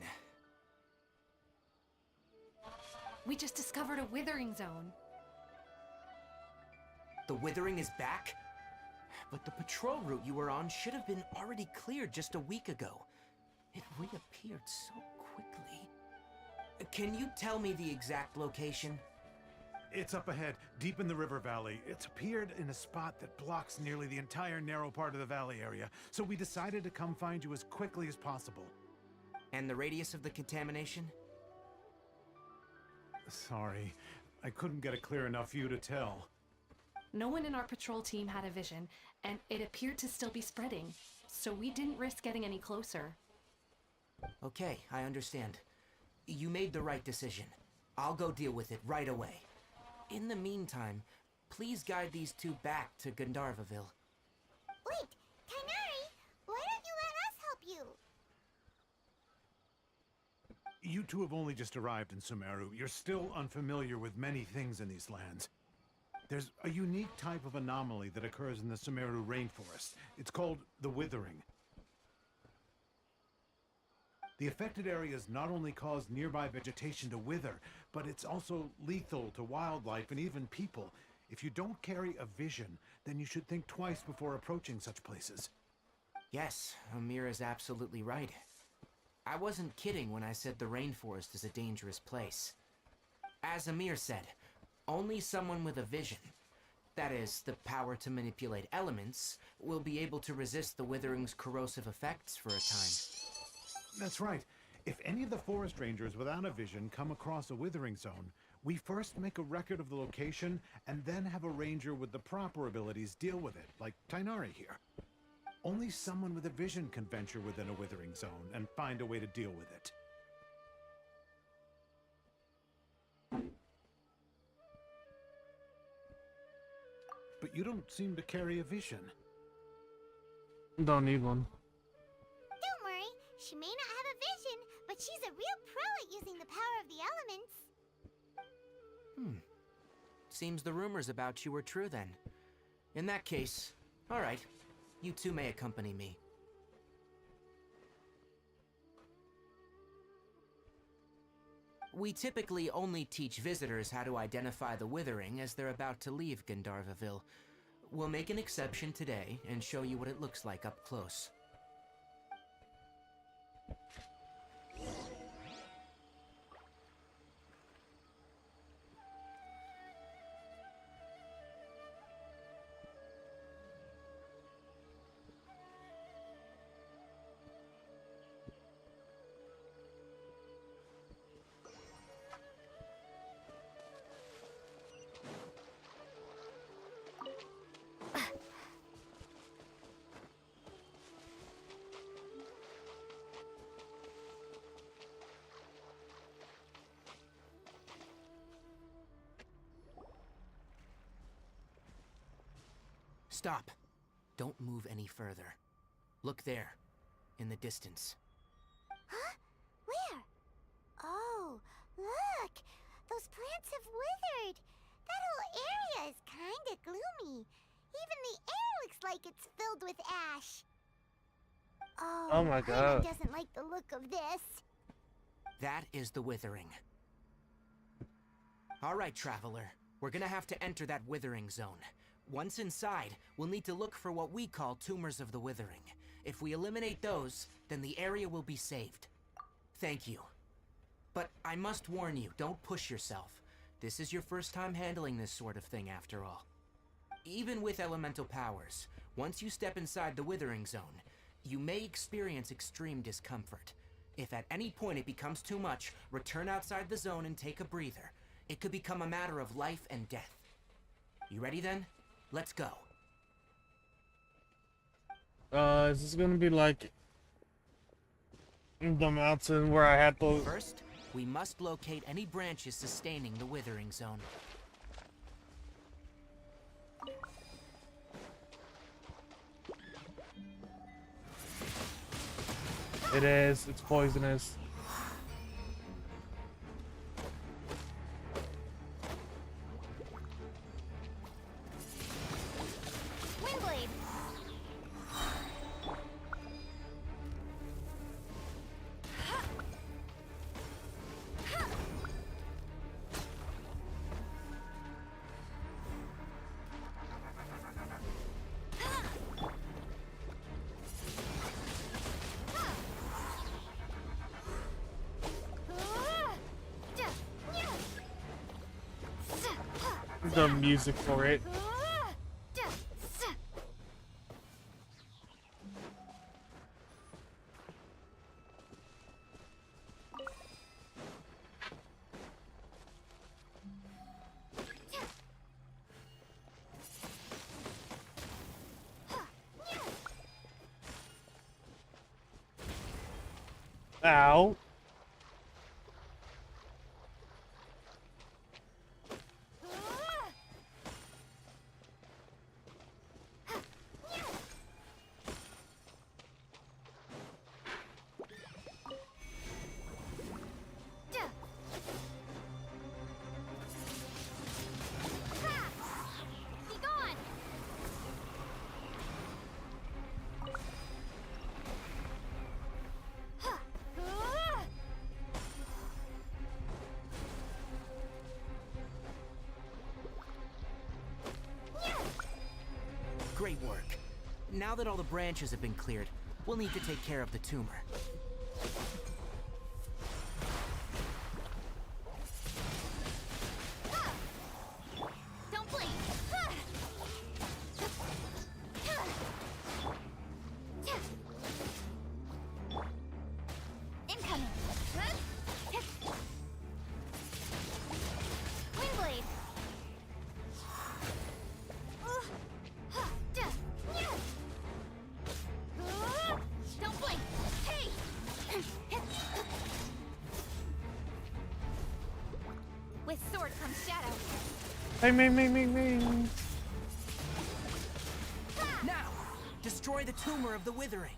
We just discovered a withering zone. The Withering is back? But the patrol route you were on should have been already cleared just a week ago. It reappeared so quickly. Can you tell me the exact location? It's up ahead, deep in the river valley. It's appeared in a spot that blocks nearly the entire narrow part of the valley area, so we decided to come find you as quickly as possible. And the radius of the contamination? Sorry, I couldn't get a clear enough view to tell. No one in our patrol team had a vision, and it appeared to still be spreading, so we didn't risk getting any closer. Okay, I understand. You made the right decision. I'll go deal with it right away. In the meantime, please guide these two back to Gandharvaville. Wait, Kainari, why don't you let us help you? You two have only just arrived in Sumeru. You're still unfamiliar with many things in these lands. There's a unique type of anomaly that occurs in the Sumeru rainforest. It's called the Withering. The affected areas not only cause nearby vegetation to wither, but it's also lethal to wildlife and even people. If you don't carry a vision, then you should think twice before approaching such places. Yes, Amir is absolutely right. I wasn't kidding when I said the rainforest is a dangerous place. As Amir said, only someone with a vision, that is, the power to manipulate elements, will be able to resist the Withering's corrosive effects for a time. That's right. If any of the forest rangers without a vision come across a withering zone, We first make a record of the location, and then have a ranger with the proper abilities deal with it, like Tainari here. Only someone with a vision can venture within a withering zone and find a way to deal with it. But you don't seem to carry a vision. Don't need one. Don't worry, she may not have a vision, but she's a real pro at using the power of the elements. Seems the rumors about you were true then. In that case, alright. You two may accompany me. We typically only teach visitors how to identify the Withering as they're about to leave Gandharvaville. We'll make an exception today and show you what it looks like up close. Stop. Don't move any further. Look there, in the distance. Huh? Where? Oh, look! Those plants have withered! That whole area is kinda gloomy. Even the air looks like it's filled with ash. Oh my Paimon God. doesn't like the look of this. That is the Withering. Alright, Traveler. We're gonna have to enter that Withering zone. Once inside, we'll need to look for what we call tumors of the Withering. If we eliminate those, then the area will be saved. Thank you. But I must warn you, don't push yourself. This is your first time handling this sort of thing after all. Even with elemental powers, once you step inside the Withering zone, you may experience extreme discomfort. If at any point it becomes too much, return outside the zone and take a breather. It could become a matter of life and death. You ready then? Let's go. Is this gonna be like the mountain where I had to? First, we must locate any branches sustaining the Withering zone. It is. It's poisonous. Windblade! The music for it. Ow. Be gone! Great work. Now that all the branches have been cleared, we'll need to take care of the tumor. Don't blink! Incoming! Hey, me. Now, destroy the tumor of the withering.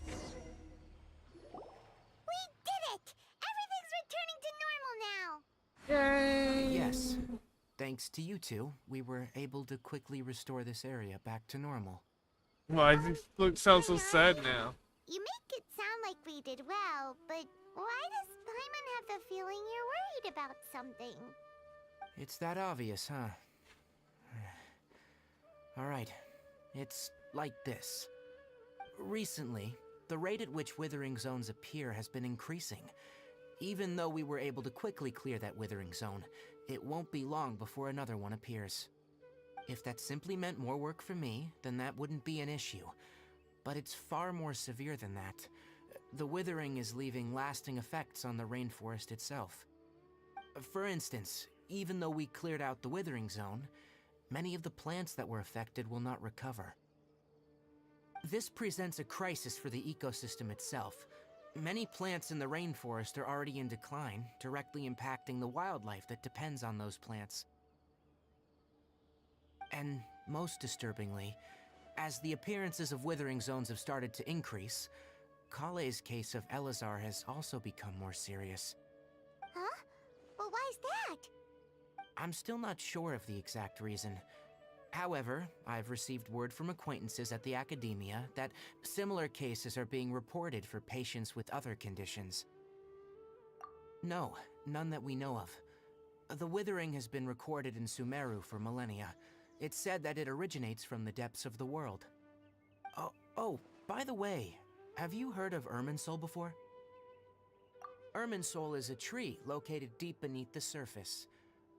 We did it! Everything's returning to normal now! Yay! Yes. Thanks to you two, we were able to quickly restore this area back to normal. Why does he sound so sad Paimon, now? you make it sound like we did well, but why does Paimon have the feeling you're worried about something? It's that obvious, huh? Alright, it's like this. Recently, the rate at which withering zones appear has been increasing. Even though we were able to quickly clear that withering zone, it won't be long before another one appears. If that simply meant more work for me, then that wouldn't be an issue. But it's far more severe than that. The withering is leaving lasting effects on the rainforest itself. For instance, even though we cleared out the withering zone, many of the plants that were affected will not recover. This presents a crisis for the ecosystem itself. Many plants in the rainforest are already in decline, directly impacting the wildlife that depends on those plants. And most disturbingly, as the appearances of withering zones have started to increase, Kale's case of Elazar has also become more serious. Huh? Well, why's that? I'm still not sure of the exact reason. However, I've received word from acquaintances at the academia that similar cases are being reported for patients with other conditions. No, none that we know of. The withering has been recorded in Sumeru for millennia. It's said that it originates from the depths of the world. Oh, by the way, have you heard of Irminsul before? Irminsul is a tree located deep beneath the surface.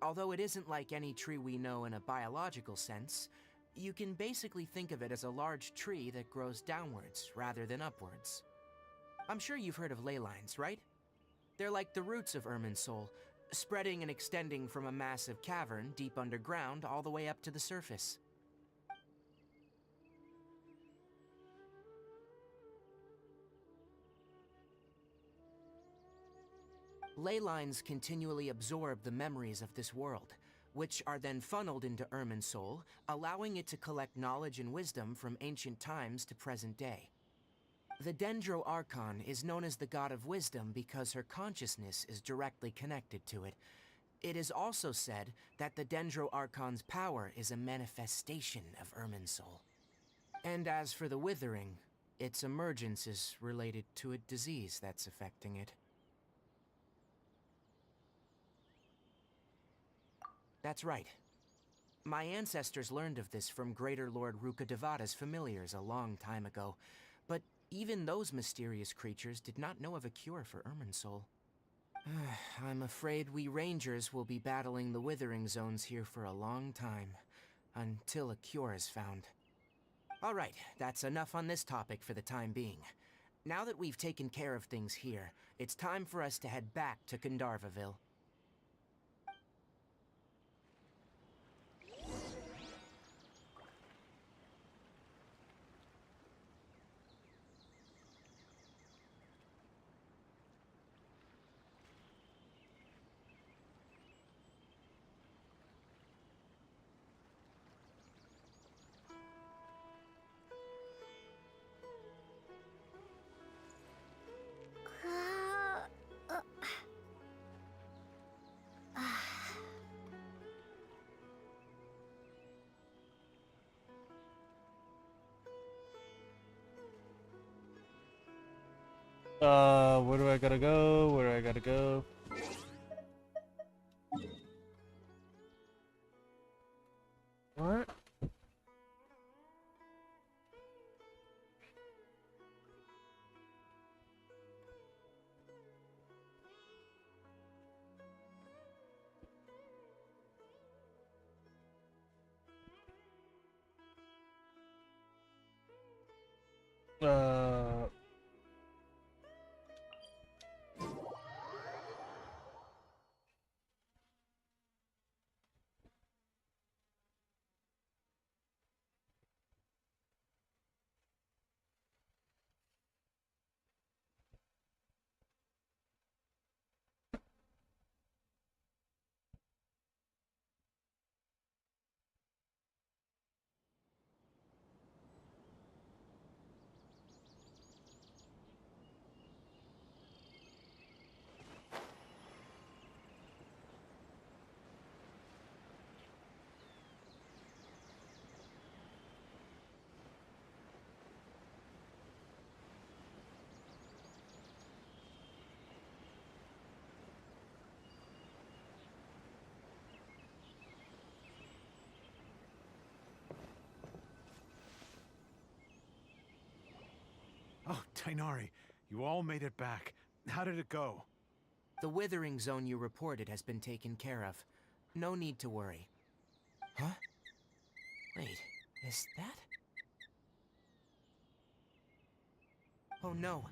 Although it isn't like any tree we know in a biological sense, you can basically think of it as a large tree that grows downwards rather than upwards. I'm sure you've heard of ley lines, right? They're like the roots of Irminsul, spreading and extending from a massive cavern deep underground all the way up to the surface. Ley lines continually absorb the memories of this world, which are then funneled into Irminsul, allowing it to collect knowledge and wisdom from ancient times to present day. The Dendro Archon is known as the God of Wisdom because her consciousness is directly connected to it. It is also said that the Dendro Archon's power is a manifestation of Irminsul. And as for the Withering, its emergence is related to a disease that's affecting it. That's right. My ancestors learned of this from Greater Lord Rukkhadevata's familiars a long time ago, but even those mysterious creatures did not know of a cure for Irminsul. I'm afraid we Rangers will be battling the Withering Zones here for a long time, until a cure is found. Alright, that's enough on this topic for the time being. Now that we've taken care of things here, it's time for us to head back to Gandharvaville. Where do I gotta go? Where do I gotta go? What? Uh, Tainari, you all made it back. How did it go? The withering zone you reported has been taken care of. No need to worry. Huh? Wait, is that? Oh no,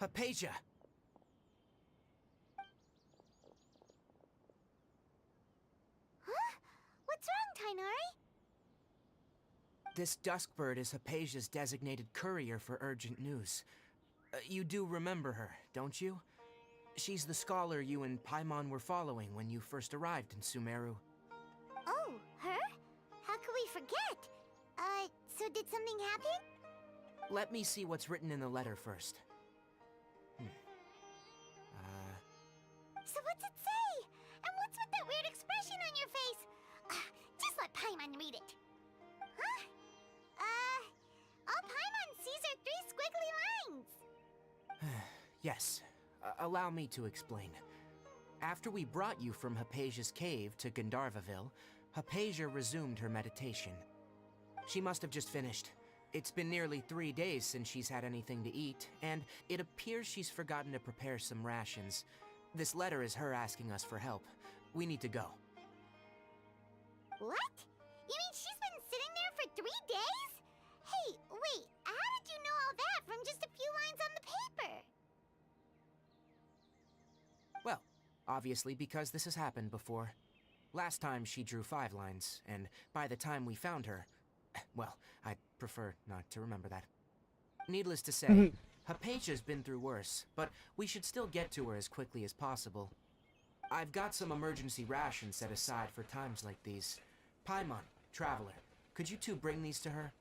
Hypatia! Huh? What's wrong, Tainari? This Duskbird is Hypatia's designated courier for urgent news. You do remember her, don't you? She's the scholar you and Paimon were following when you first arrived in Sumeru. Oh, her? How could we forget? So did something happen? Let me see what's written in the letter first. So what's it say? And what's with that weird expression on your face? Just let Paimon read it. Huh? All Paimon sees are 3 squiggly lines. Yes, allow me to explain. After we brought you from Hypatia's cave to Gandharvaville, Hypatia resumed her meditation. She must have just finished. It's been nearly 3 days since she's had anything to eat, and it appears she's forgotten to prepare some rations. This letter is her asking us for help. We need to go. What? You mean she's been sitting there for 3 days? Hey, wait, how did you know all that from just a few lines on the paper? Well, obviously because this has happened before. Last time she drew 5 lines, and by the time we found her, well, I'd prefer not to remember that. Needless to say, Hypatia's been through worse, but we should still get to her as quickly as possible. I've got some emergency rations set aside for times like these. Paimon, Traveler, could you 2 bring these to her?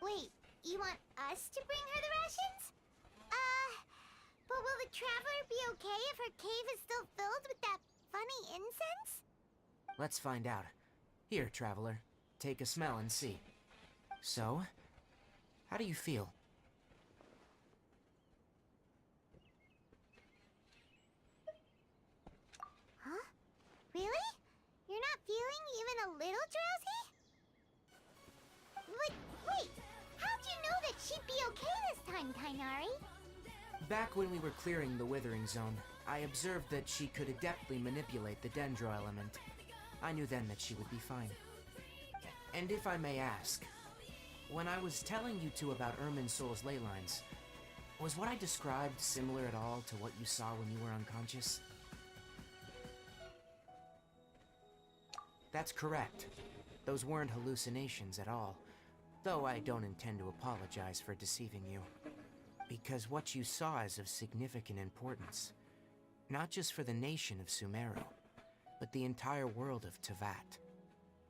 Wait, you want us to bring her the rations? But will the Traveler be okay if her cave is still filled with that funny incense? Let's find out. Here, Traveler, take a smell and see. So, how do you feel? Huh? Really? You're not feeling even a little drowsy? But wait, how'd you know that she'd be okay this time, Tainari? Back when we were clearing the Withering Zone, I observed that she could adeptly manipulate the Dendro element. I knew then that she would be fine. And if I may ask, when I was telling you 2 about Irminsul's ley lines, was what I described similar at all to what you saw when you were unconscious? That's correct. Those weren't hallucinations at all, though I don't intend to apologize for deceiving you. Because what you saw is of significant importance, not just for the nation of Sumeru, but the entire world of Teyvat.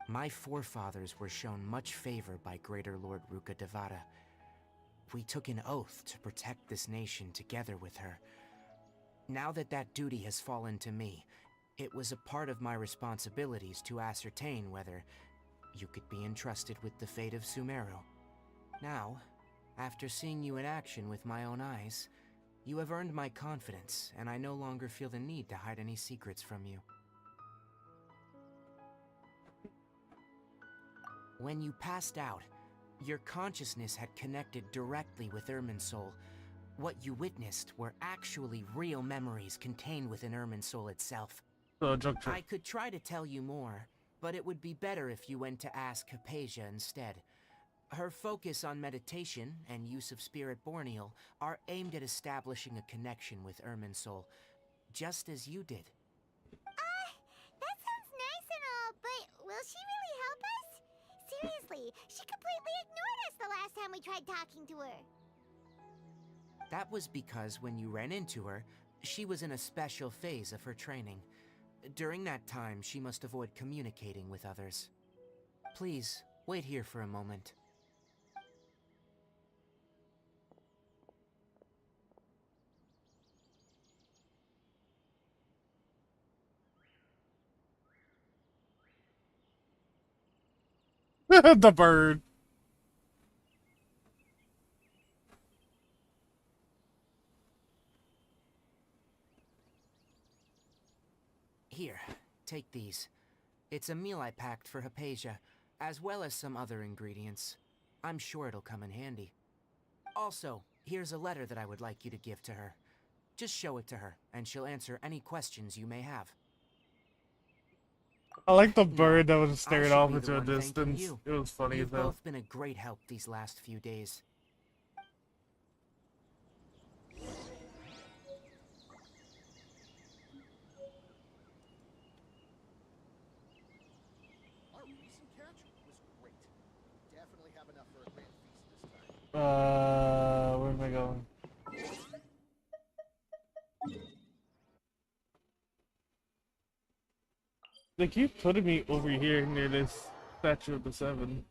My forefathers were shown much favor by Greater Lord Ruka Devata. We took an oath to protect this nation together with her. Now that that duty has fallen to me, it was a part of my responsibilities to ascertain whether you could be entrusted with the fate of Sumeru. Now, after seeing you in action with my own eyes, you have earned my confidence, and I no longer feel the need to hide any secrets from you. When you passed out, your consciousness had connected directly with Irminsul. What you witnessed were actually real memories contained within Irminsul itself. I could try to tell you more, but it would be better if you went to ask Hypatia instead. Her focus on meditation and use of Spirit Borneal are aimed at establishing a connection with Irminsul, just as you did. That sounds nice and all, but will she really help us? Seriously, she completely ignored us the last time we tried talking to her. That was because when you ran into her, she was in a special phase of her training. During that time, she must avoid communicating with others. Please, wait here for a moment. The bird. Here, take these. It's a meal I packed for Hypatia, as well as some other ingredients. I'm sure it'll come in handy. Also, Here's a letter that I would like you to give to her. Just show it to her, and she'll answer any questions you may have. I like the No, bird that was I staring should off be the into a one thanking distance. you. It was funny as You've hell. both been a great help these last few days. Our recent catch was great. Definitely have enough for a grand feast this time. Where am I going? They keep putting me over here near this statue of the Seven.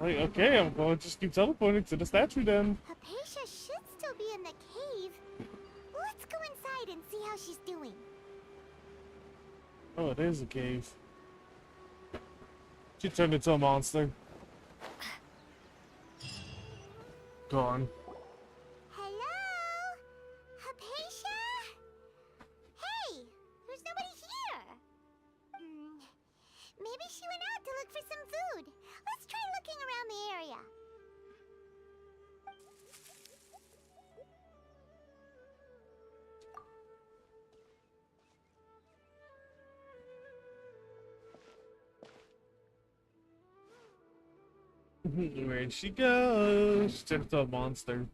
Like, okay, I'm going to just keep teleporting to the statue then. Hypatia should still be in the cave. Let's go inside and see how she's doing. Oh, it is a cave. She turned into a monster. Gone. Hello? Hypatia? Hey, there's nobody here. Maybe she went out to look for some food. Let's try looking around the area. Where'd she go? She turned into a monster.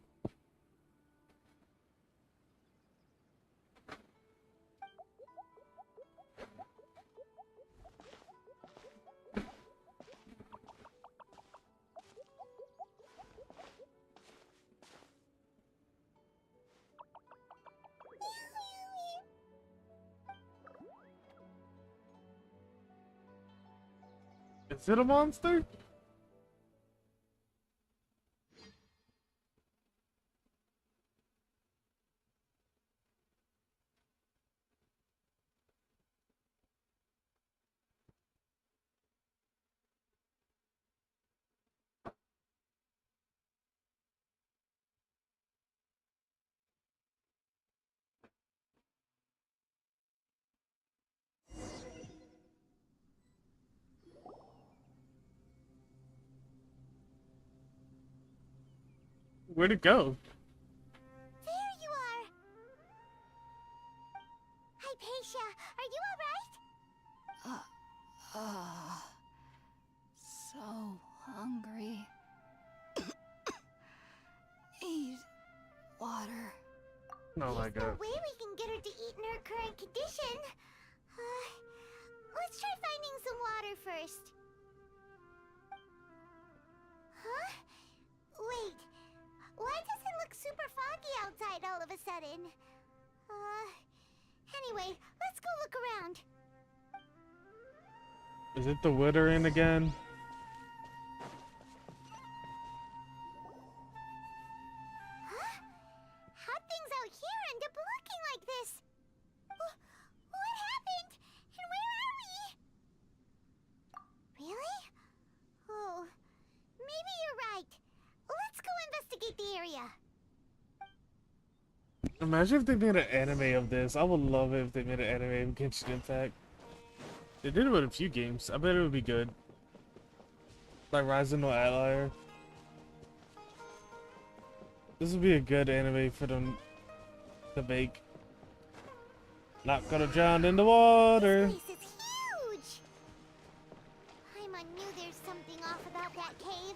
Is it a monster? Where'd it go? There you are. Hypatia, are you alright? So hungry. Need water. Oh my There's no god. way we can get her to eat in her current condition. Let's try finding some water first. Huh? Wait. Why does it look super foggy outside all of a sudden? Anyway, let's go look around. Is it the withering again? Huh? How'd things out here end up looking like this? What happened? And where are we? Really? Oh, maybe you're right. Let's go investigate the area. Imagine if they made an anime of this. I would love it if they made an anime of Genshin Impact. They did it with a few games. I bet it would be good. Like Rising No Outlier. This would be a good anime for them to make. Not gonna drown in the water. This place is huge. Paimon knew there's something off about that cave.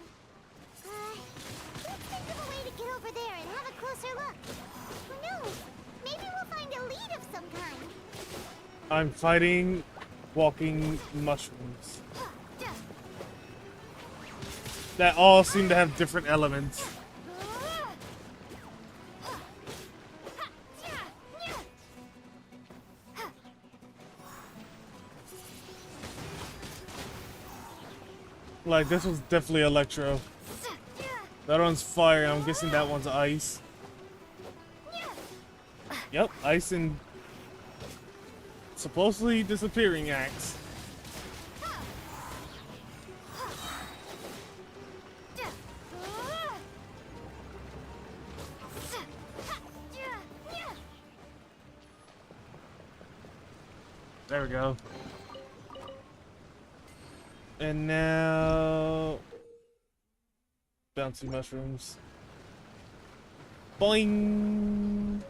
Let's think of a way to get over there and have a closer look. Who knows? Maybe we'll find a lead of some kind. I'm fighting walking mushrooms that all seem to have different elements. Like, this was definitely electro. That one's fire. I'm guessing that one's ice. Yep, ice and supposedly disappearing axe. There we go. And now bouncy mushrooms. Boing!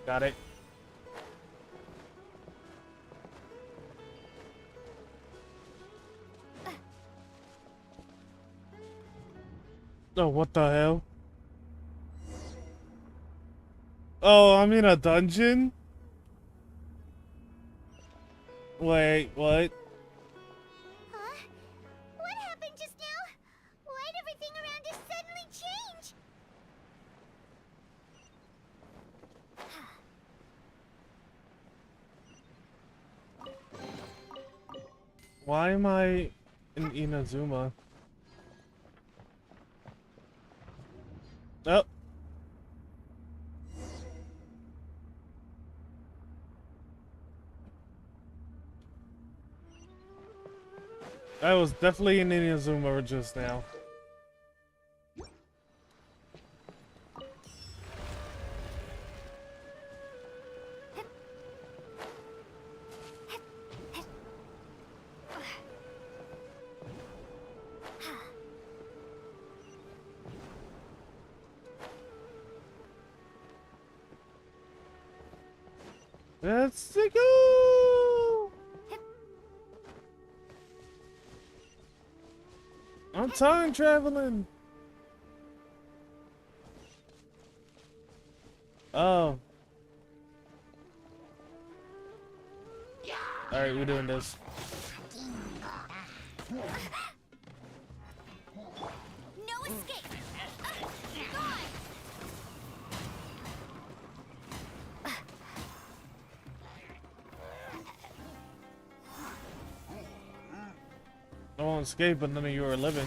Got it. Oh, what the hell? Oh, I'm in a dungeon? Wait, what? Huh? What happened just now? Why'd everything around us suddenly change? Why am I in Inazuma? Oh. I was definitely in Inazuma just now. Let's go! I'm time traveling. Oh. Alright, we're doing this. No escape! Gone! I won't escape, but none of you are living.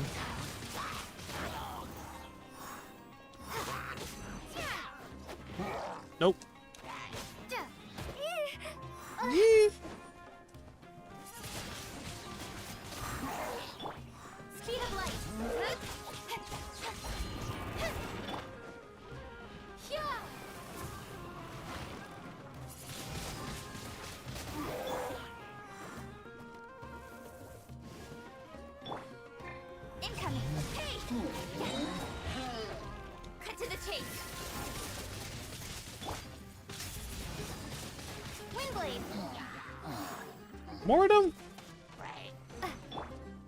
Nope. Yee. Speed of light! Incoming! Hey! Cut to the chase! Windblade! More of them?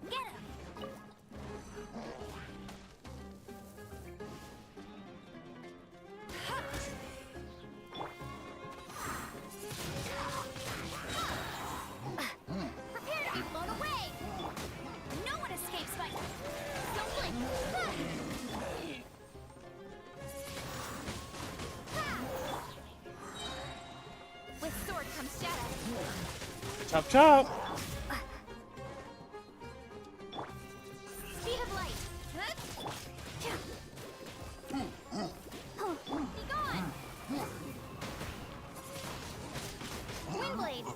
Get him! Prepare to be blown away! No one escapes my... Don't blink! With sword comes shadow. Chop chop. Speed of light. Be gone. Windblade.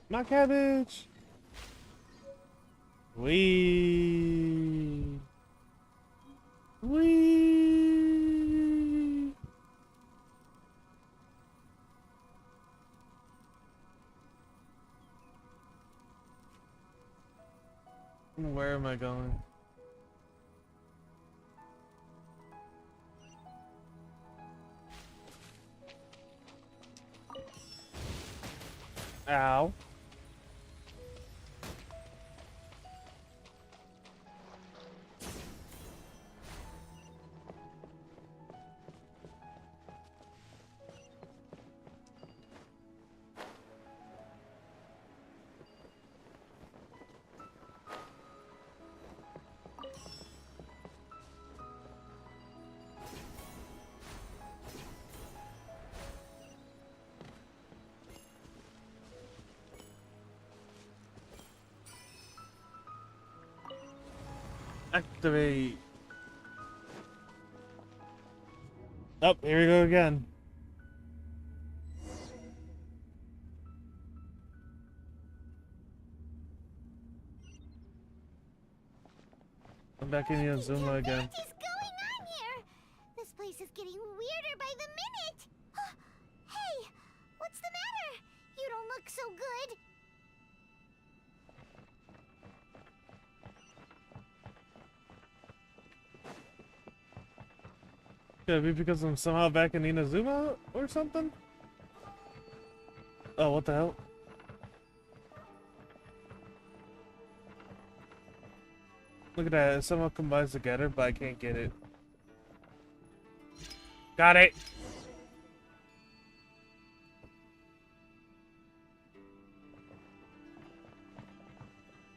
My cabbage. Wee. Wee. Where am I going? Ow. Activate. Oh, here we go again. I'm back in Inazuma again. What is going on here? This place is getting weirder by the minute. Hey, what's the matter? You don't look so good. Could it be because I'm somehow back in Inazuma or something? Oh, what the hell? Look at that, it somehow combines together, but I can't get it. Got it!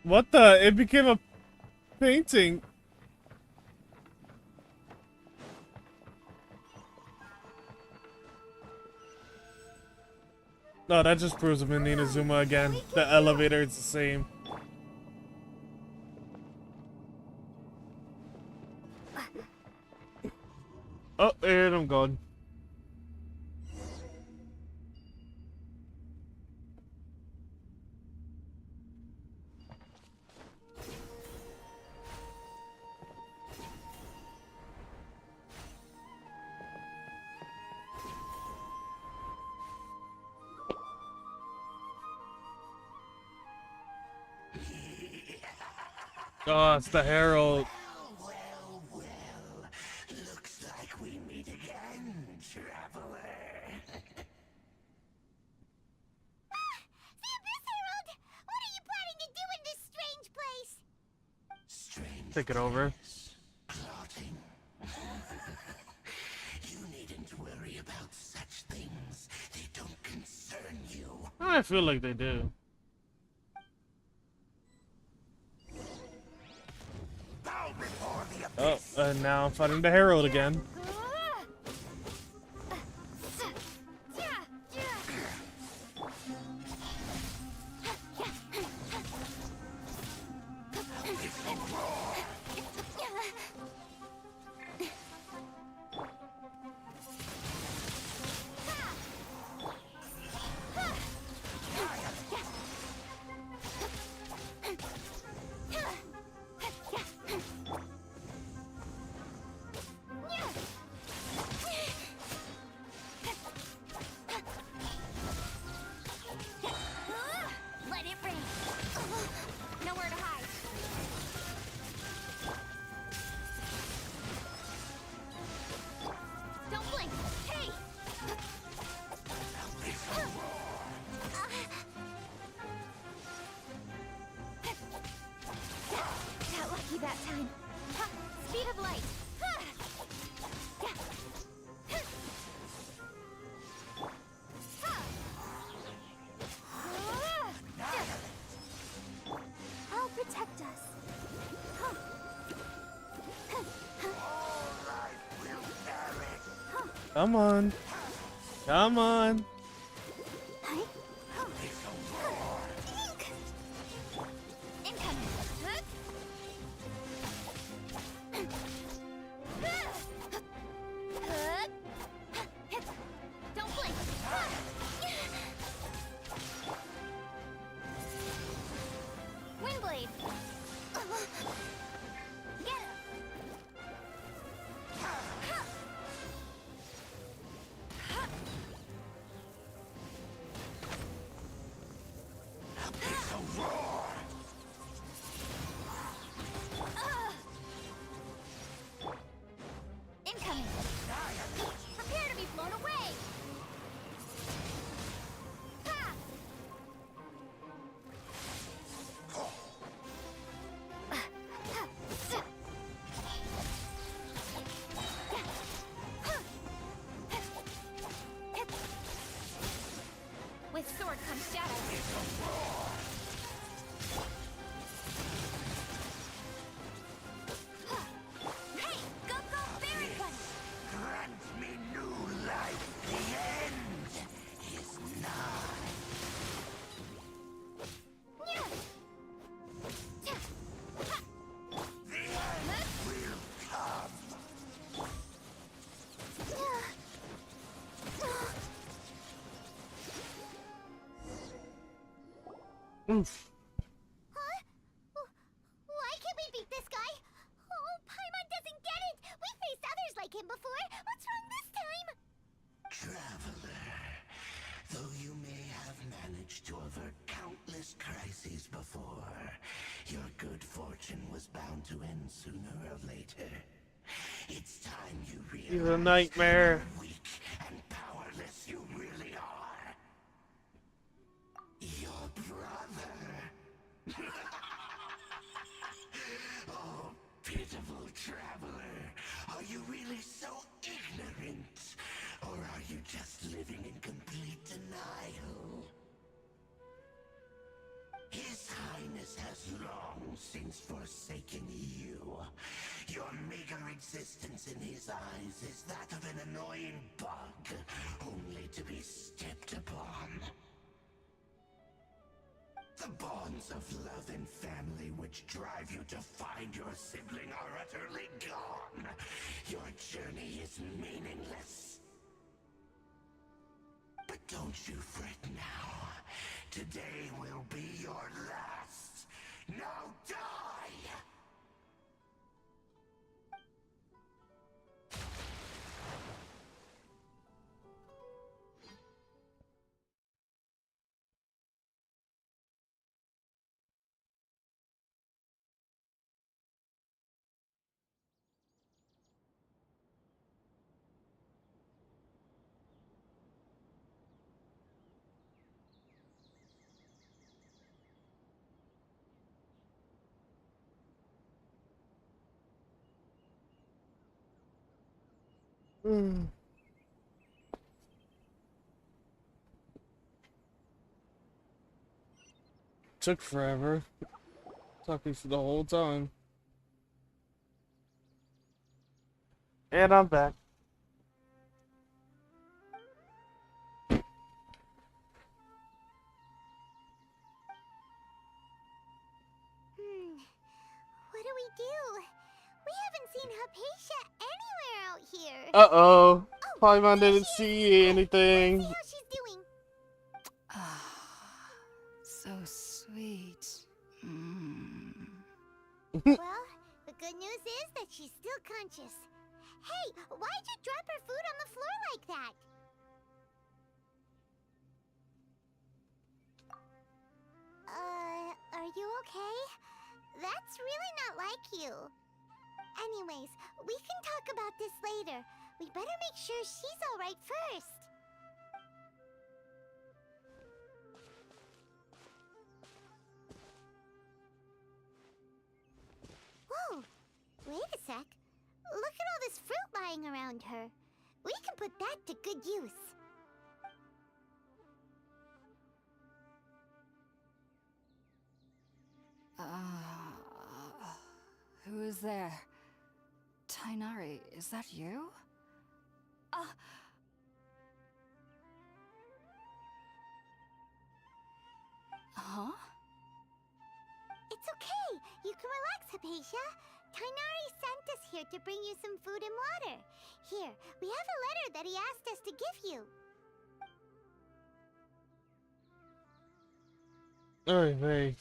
What the? It became a painting. No, that just proves I'm in Inazuma again. The elevator is the same. Oh, and I'm gone. Oh, it's the Herald. Looks like we meet again, traveler. The Abyss Herald! What are you planning to do in this strange place? Strange. Take it over. Plotting. You needn't worry about such things. They don't concern you. I feel like they do. Oh, and now I'm fighting the Herald again. Let it rain. Nowhere to hide. Don't blink. Hey! Got lucky that time. Speed of light. I'll protect us. Come on. Come on. Incoming. Don't blink. Windblade. Get it. Oof. Huh? Why can't we beat this guy? Oh, Paimon doesn't get it! We faced others like him before! What's wrong this time? Traveler, though you may have managed to avert countless crises before, your good fortune was bound to end sooner or later. It's time you realize He's a nightmare. how weak and powerless you really are. Your brother. Oh, pitiful traveler. Are you really so ignorant? Or are you just living in complete denial? His Highness has long since forsaken you. Your meager existence in his eyes is that of an annoying bug, only to be stepped upon. The bonds of love and family which drive you to find your sibling are utterly gone. Your journey is meaningless. But don't you fret now. Today will be your last. Now die! Took forever. Talking for the whole time. And I'm back. What do we do? We haven't seen Hypatia anywhere out here. Uh-oh. Paimon There didn't she is. see anything. Let's see how she's doing. Ah, so sweet. Mm. Well, the good news is that she's still conscious. Hey, why'd you drop her food on the floor like that? Are you okay? That's really not like you. Anyways, we can talk about this later. We better make sure she's alright first. Whoa! Wait a sec. Look at all this fruit lying around her. We can put that to good use. Who is there? Tainari, is that you? Huh? It's okay. You can relax, Hypatia. Tainari sent us here to bring you some food and water. Here, we have a letter that he asked us to give you. Oy vey.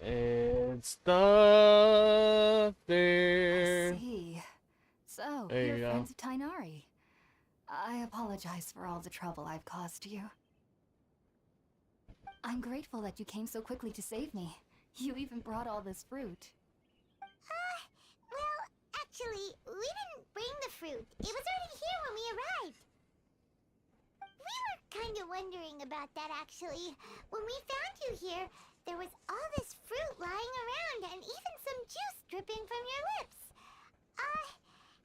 It's stuff there. I see. So, There you're you go. friends of Tainari. I apologize for all the trouble I've caused you. I'm grateful that you came so quickly to save me. You even brought all this fruit. Well, actually, we didn't bring the fruit. It was already here when we arrived. We were kind of wondering about that, actually. When we found you here, there was all this fruit lying around and even some juice dripping from your lips.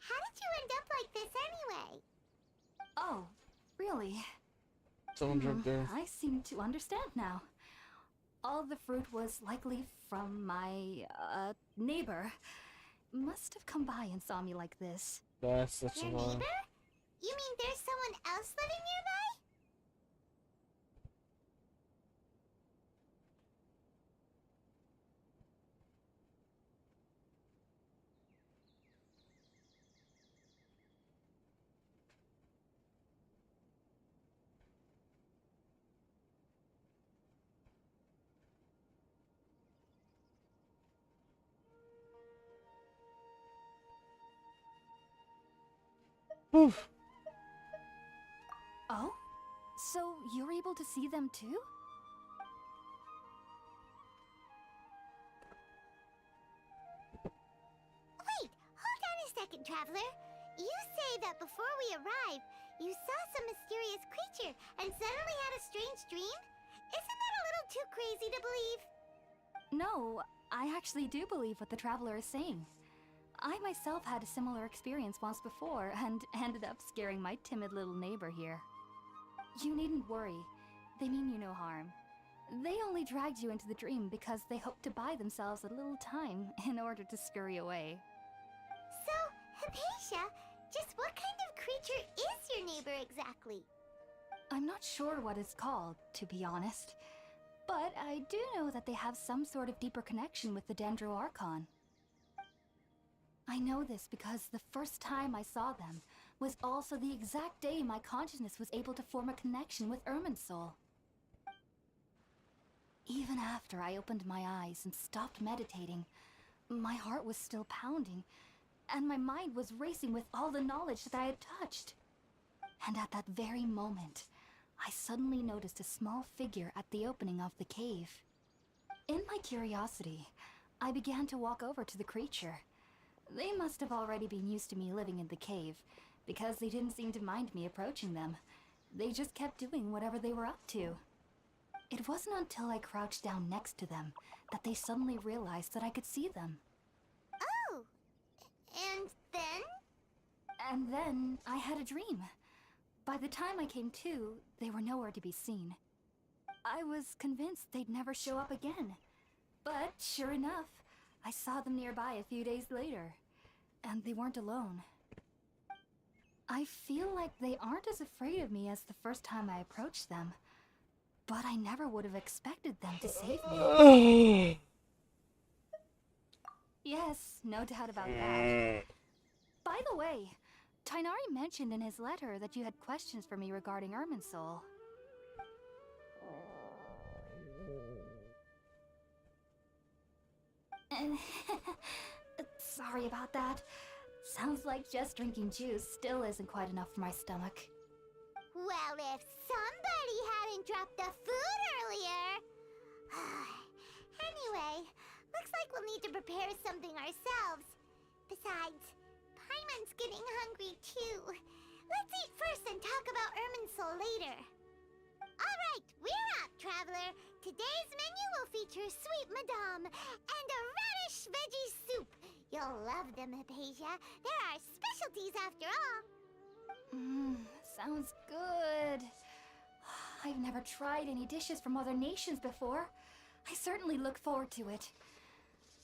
How did you end up like this anyway? Oh, really? Someone jumped there. I seem to understand now. All the fruit was likely from my, neighbor. Must have come by and saw me like this. That's such a Your lie. neighbor? You mean there's someone else living nearby? Whew. Oh? So you're able to see them too? Wait, hold on a second, Traveler. You say that before we arrived, you saw some mysterious creature and suddenly had a strange dream? Isn't that a little too crazy to believe? No, I actually do believe what the traveler is saying. I myself had a similar experience once before and ended up scaring my timid little neighbor here. You needn't worry. They mean you no harm. They only dragged you into the dream because they hoped to buy themselves a little time in order to scurry away. So, Hypatia, just what kind of creature is your neighbor exactly? I'm not sure what it's called, to be honest. But I do know that they have some sort of deeper connection with the Dendro Archon. I know this because the first time I saw them was also the exact day my consciousness was able to form a connection with Ermin's soul. Even after I opened my eyes and stopped meditating, my heart was still pounding, and my mind was racing with all the knowledge that I had touched. And at that very moment, I suddenly noticed a small figure at the opening of the cave. In my curiosity, I began to walk over to the creature. They must have already been used to me living in the cave, because they didn't seem to mind me approaching them. They just kept doing whatever they were up to. It wasn't until I crouched down next to them that they suddenly realized that I could see them. Oh, and then? And then I had a dream. By the time I came to, they were nowhere to be seen. I was convinced they'd never show up again. But sure enough, I saw them nearby a few days later. And they weren't alone. I feel like they aren't as afraid of me as the first time I approached them. But I never would have expected them to save me. Yes, no doubt about that. By the way, Tainari mentioned in his letter that you had questions for me regarding Ermin's soul. Sorry about that. Sounds like just drinking juice still isn't quite enough for my stomach. Well, if somebody hadn't dropped the food earlier... Anyway, looks like we'll need to prepare something ourselves. Besides, Paimon's getting hungry too. Let's eat first and talk about Ermin's soul later. Alright, we're up, Traveler. Today's menu will feature sweet madame and a radish veggie soup. You'll love them, Hypatia. They're our specialties after all. Sounds good. I've never tried any dishes from other nations before. I certainly look forward to it.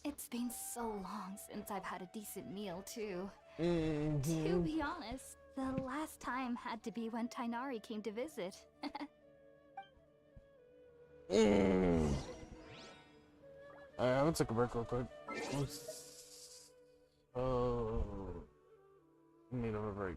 It's been so long since I've had a decent meal, too. To be honest, the last time had to be when Tainari came to visit. Alright, I'm gonna take a break real quick. Oh, need a break.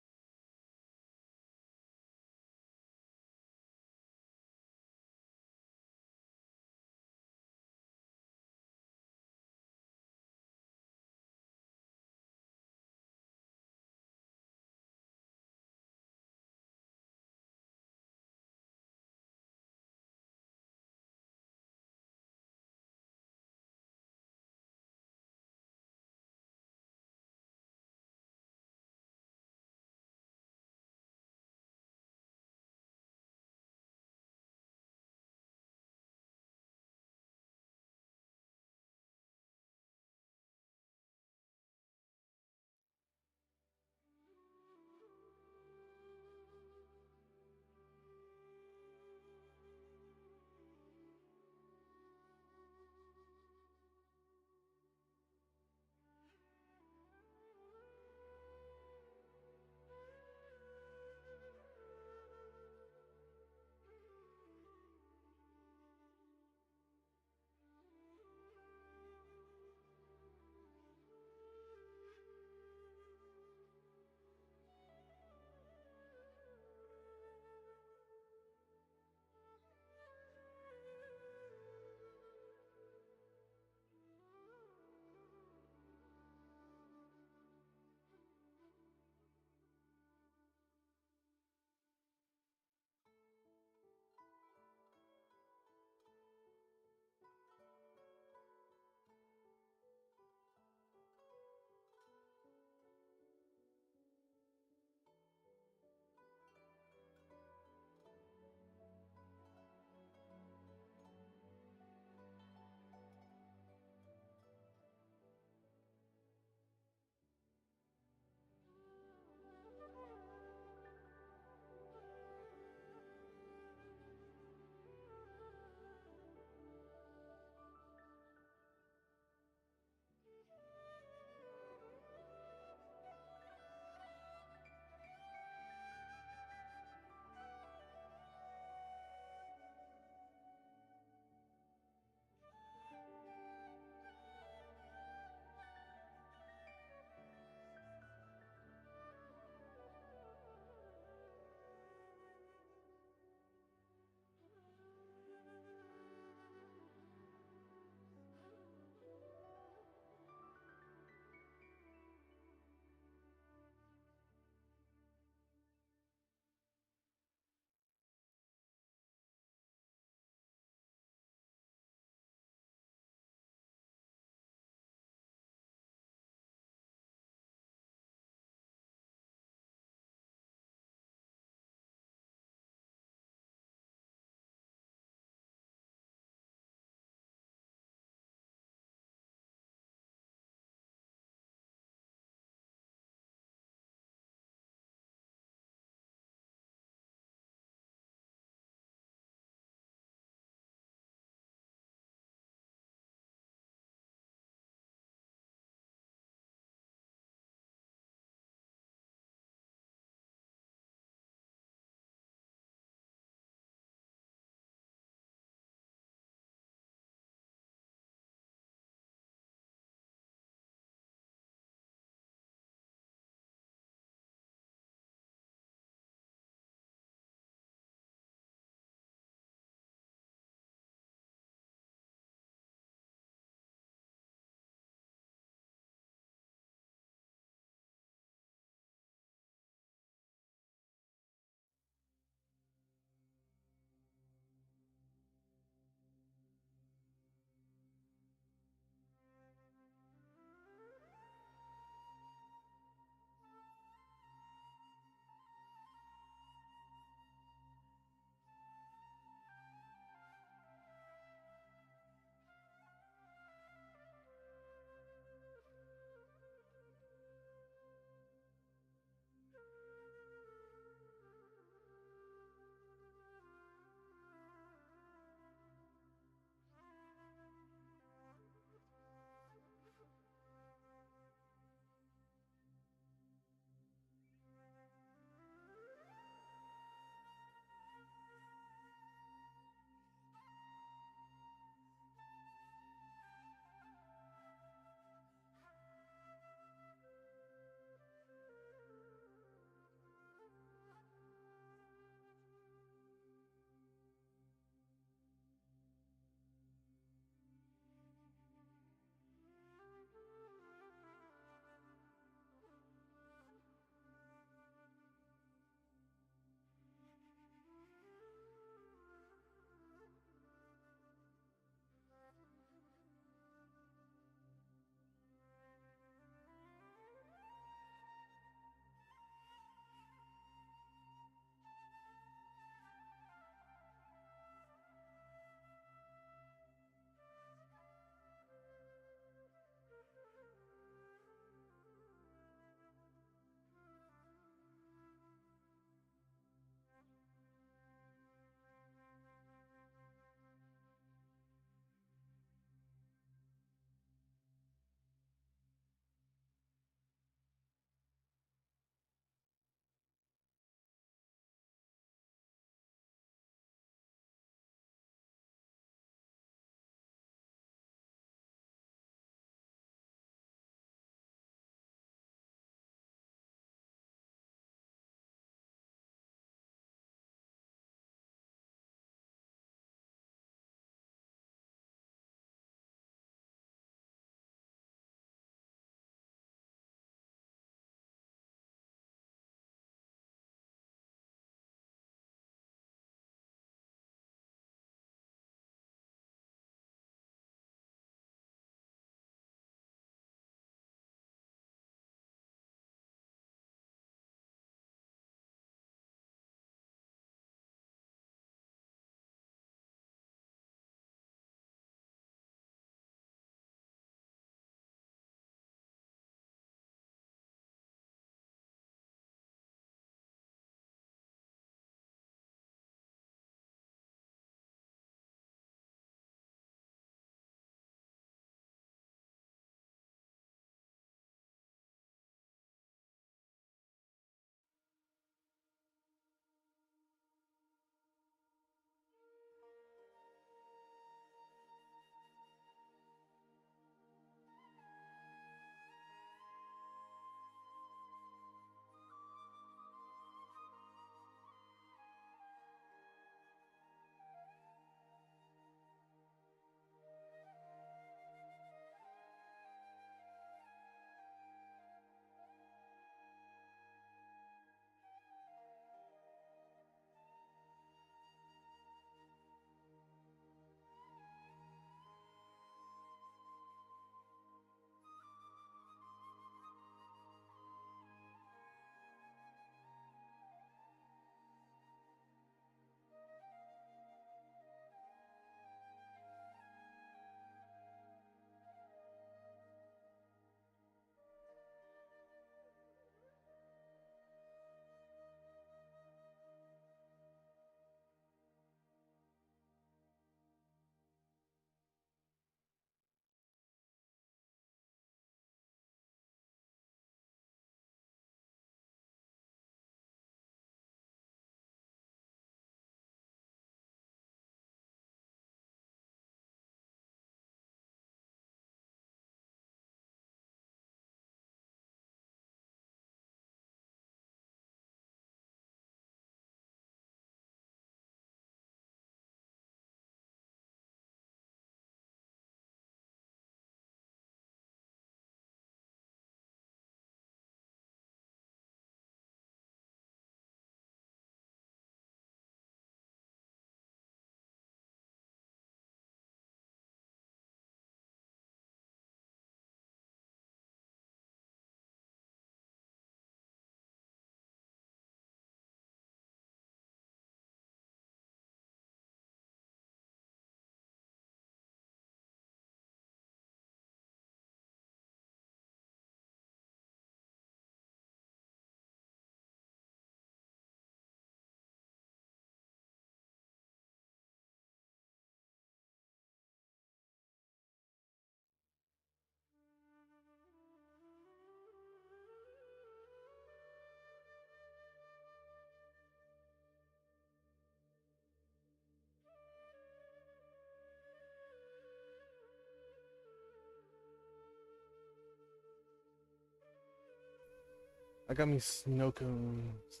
I got me snow cones.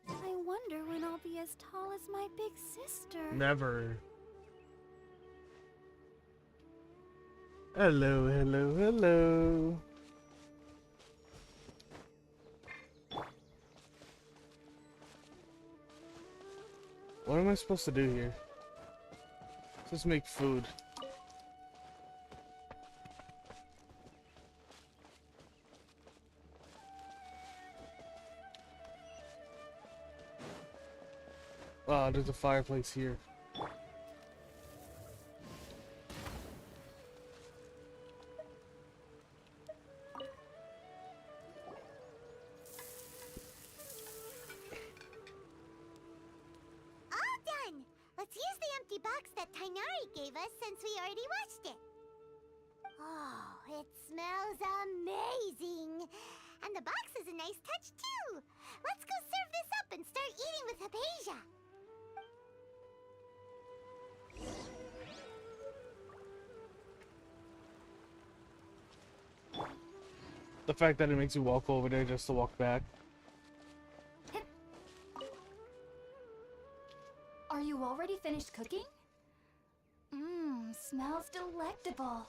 I wonder when I'll be as tall as my big sister. Never. Hello, hello, hello. What am I supposed to do here? Just make food. Oh, there's a fireplace here. All done! Let's use the empty box that Tainari gave us since we already washed it. Oh, it smells amazing! And the box is a nice touch too! Let's go serve this up and start eating with Hypatia! The fact that it makes you walk over there just to walk back. Are you already finished cooking? Mmm, smells delectable.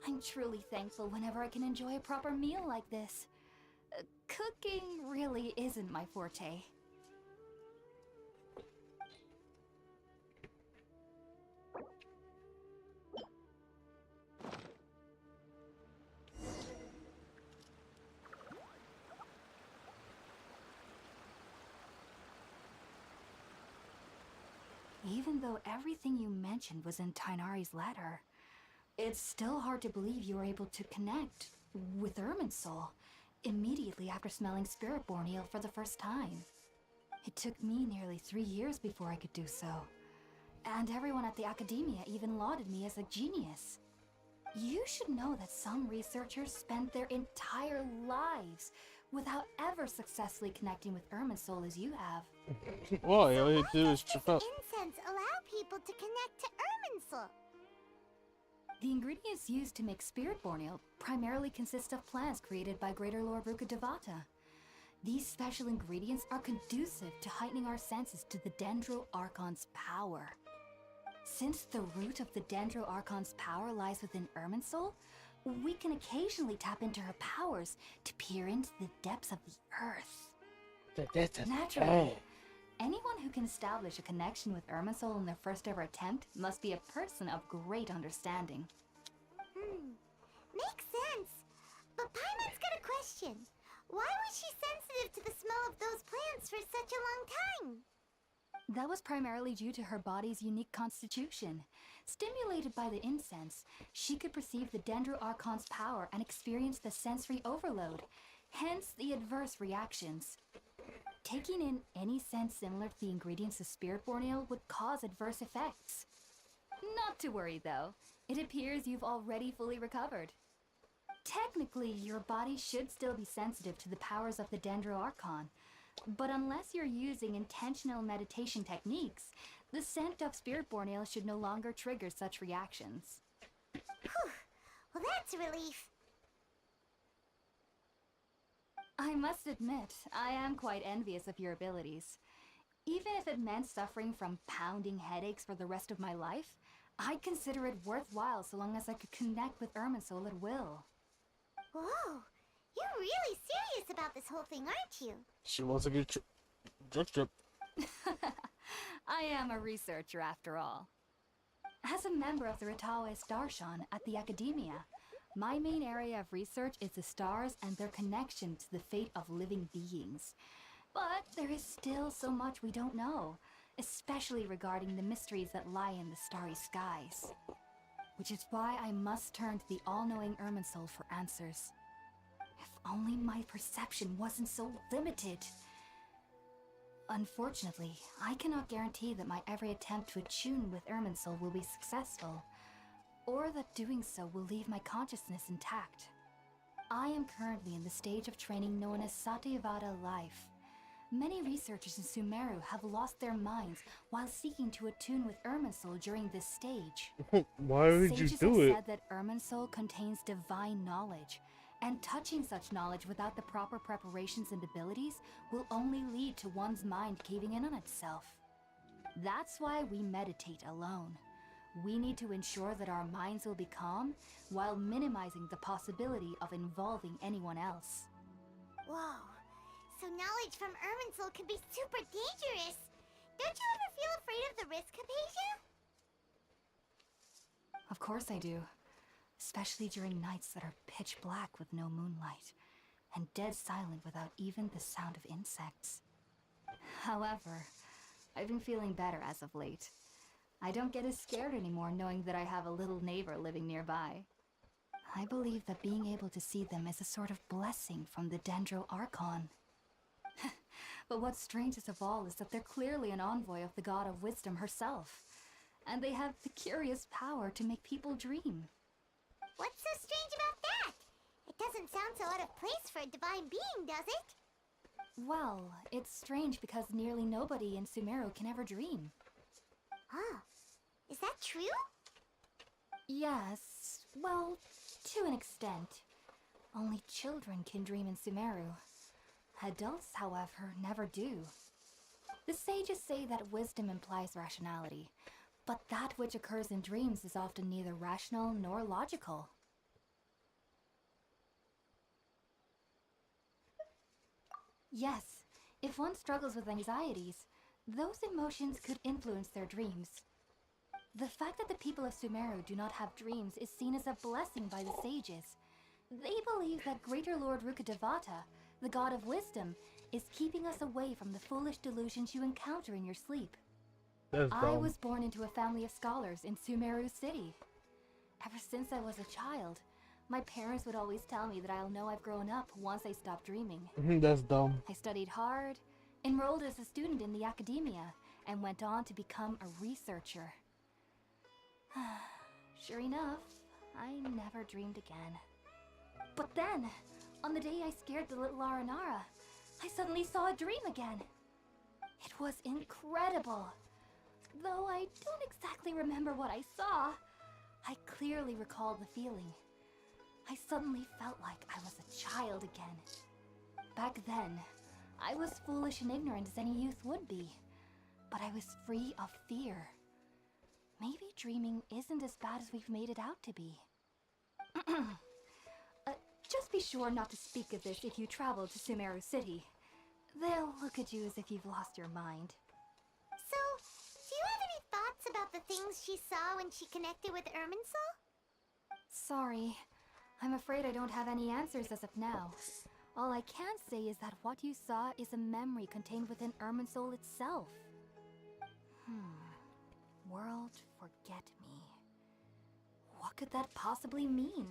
I'm truly thankful whenever I can enjoy a proper meal like this. Cooking really isn't my forte. Even though everything you mentioned was in Tainari's letter, it's still hard to believe you were able to connect with Irminsul immediately after smelling Spirit-born eel for the first time. It took me nearly 3 years before I could do so, and everyone at the academia even lauded me as a genius. You should know that some researchers spent their entire lives without ever successfully connecting with Irminsul as you have. Well, all you do is trip up. Incense allow people to connect to Irminsul. The ingredients used to make Spirit-born eel primarily consist of plants created by Greater Lord Rukkhadevata. These special ingredients are conducive to heightening our senses to the Dendro Archon's power. Since the root of the Dendro Archon's power lies within Irminsul, we can occasionally tap into her powers to peer into the depths of the earth. Naturally, anyone who can establish a connection with Irminsul in their first ever attempt must be a person of great understanding. Makes sense. But Paimon's got a question. Why was she sensitive to the smell of those plants for such a long time? That was primarily due to her body's unique constitution. Stimulated by the incense, she could perceive the Dendro Archon's power and experience the sensory overload, hence the adverse reactions. Taking in any scent similar to the ingredients of Spirit-born eel would cause adverse effects. Not to worry though, it appears you've already fully recovered. Technically, your body should still be sensitive to the powers of the Dendro Archon, but unless you're using intentional meditation techniques, the scent of Spirit-born eel should no longer trigger such reactions. Whew. Well, that's a relief. I must admit, I am quite envious of your abilities. Even if it meant suffering from pounding headaches for the rest of my life, I'd consider it worthwhile so long as I could connect with Irminsul at will. Whoa, you're really serious about this whole thing, aren't you? She wants to get drug trip. I am a researcher after all. As a member of the Ritawe Starshan at the Academia, my main area of research is the stars and their connection to the fate of living beings. But there is still so much we don't know, especially regarding the mysteries that lie in the starry skies. Which is why I must turn to the all-knowing Irminsul for answers. If only my perception wasn't so limited. Unfortunately, I cannot guarantee that my every attempt to attune with Irminsul will be successful, or that doing so will leave my consciousness intact. I am currently in the stage of training known as Satyavada life. Many researchers in Sumeru have lost their minds while seeking to attune with Irminsul during this stage. Why would you Sages do have it? said that Irminsul contains divine knowledge, and touching such knowledge without the proper preparations and abilities will only lead to one's mind caving in on itself. That's why we meditate alone. We need to ensure that our minds will be calm while minimizing the possibility of involving anyone else. Whoa. So knowledge from Irminsul can be super dangerous. Don't you ever feel afraid of the risk, Hypatia? Of course I do. Especially during nights that are pitch black with no moonlight, and dead silent without even the sound of insects. However, I've been feeling better as of late. I don't get as scared anymore knowing that I have a little neighbor living nearby. I believe that being able to see them is a sort of blessing from the Dendro Archon. But what's strangest of all is that they're clearly an envoy of the God of Wisdom herself, and they have the curious power to make people dream. What's so strange about that? It doesn't sound so out of place for a divine being, does it? Well, it's strange because nearly nobody in Sumeru can ever dream. Oh, is that true? Yes, well, to an extent. Only children can dream in Sumeru. Adults, however, never do. The sages say that wisdom implies rationality, but that which occurs in dreams is often neither rational nor logical. Yes, if one struggles with anxieties, those emotions could influence their dreams. The fact that the people of Sumeru do not have dreams is seen as a blessing by the sages. They believe that Greater Lord Rukkhadevata, the god of wisdom, is keeping us away from the foolish delusions you encounter in your sleep. That's I dumb. was born into a family of scholars in Sumeru City. Ever since I was a child, my parents would always tell me that I'll know I've grown up once I stop dreaming. That's dumb. I studied hard, enrolled as a student in the academia, and went on to become a researcher. Sure enough, I never dreamed again. But then, on the day I scared the little Aranara, I suddenly saw a dream again. It was incredible. Though I don't exactly remember what I saw, I clearly recall the feeling. I suddenly felt like I was a child again. Back then, I was foolish and ignorant as any youth would be, but I was free of fear. Maybe dreaming isn't as bad as we've made it out to be. Just be sure not to speak of this if you travel to Sumeru City. They'll look at you as if you've lost your mind. So, do you have any thoughts about the things she saw when she connected with Irminsul? Sorry, I'm afraid I don't have any answers as of now. All I can say is that what you saw is a memory contained within Irminsul itself. World forget me. What could that possibly mean?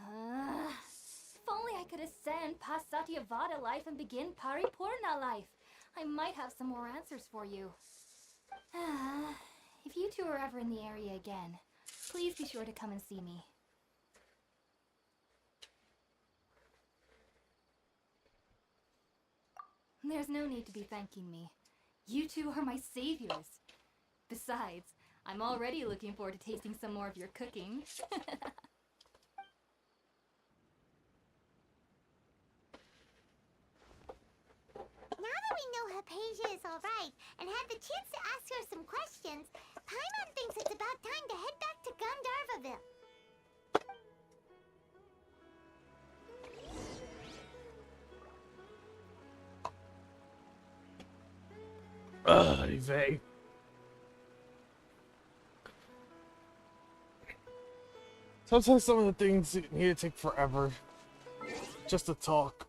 If only I could ascend past Satyavada life and begin Paripurna life. I might have some more answers for you. If you two are ever in the area again, please be sure to come and see me. There's no need to be thanking me. You two are my saviors. Besides, I'm already looking forward to tasting some more of your cooking. Now that we know Hypatia is alright and had the chance to ask her some questions, Paimon thinks it's about time to head back to Gandharvaville. Eve. Sometimes some of the things need to take forever just to talk.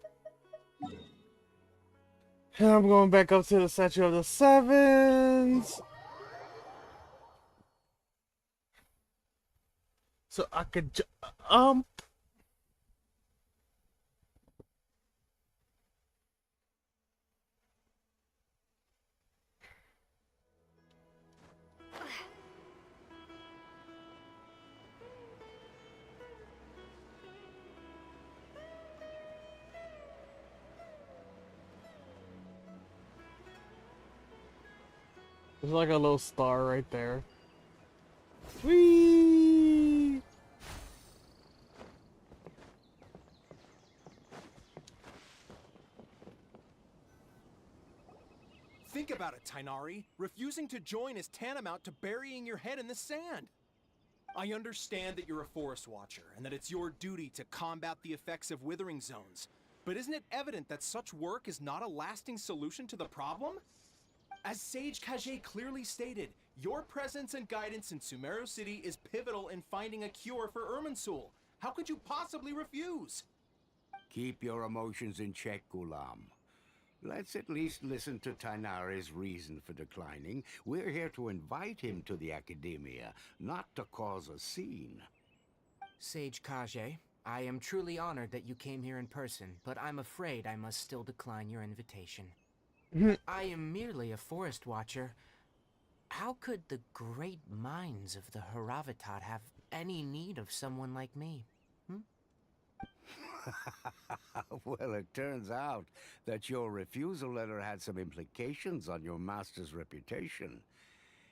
And I'm going back up to the Statue of the Sevens. So I could There's like a little star right there. Whee! Think about it, Tainari. Refusing to join is tantamount to burying your head in the sand. I understand that you're a forest watcher and that it's your duty to combat the effects of withering zones. But isn't it evident that such work is not a lasting solution to the problem? As Sage Kage clearly stated, your presence and guidance in Sumeru City is pivotal in finding a cure for Irminsul. How could you possibly refuse? Keep your emotions in check, Gulam. Let's at least listen to Tainari's reason for declining. We're here to invite him to the Academia, not to cause a scene. Sage Kage, I am truly honored that you came here in person, but I'm afraid I must still decline your invitation. I am merely a forest watcher. How could the great minds of the Haravatat have any need of someone like me? Well, it turns out that your refusal letter had some implications on your master's reputation.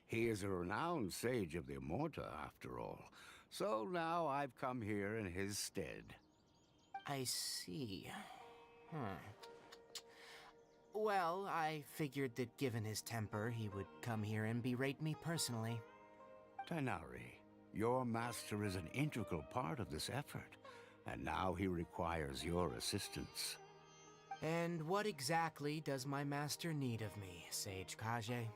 He is a renowned sage of the Immorta, after all. So now I've come here in his stead. I see. Well, I figured that given his temper, he would come here and berate me personally. Tainari, your master is an integral part of this effort, and now he requires your assistance. And what exactly does my master need of me, Sage Kage?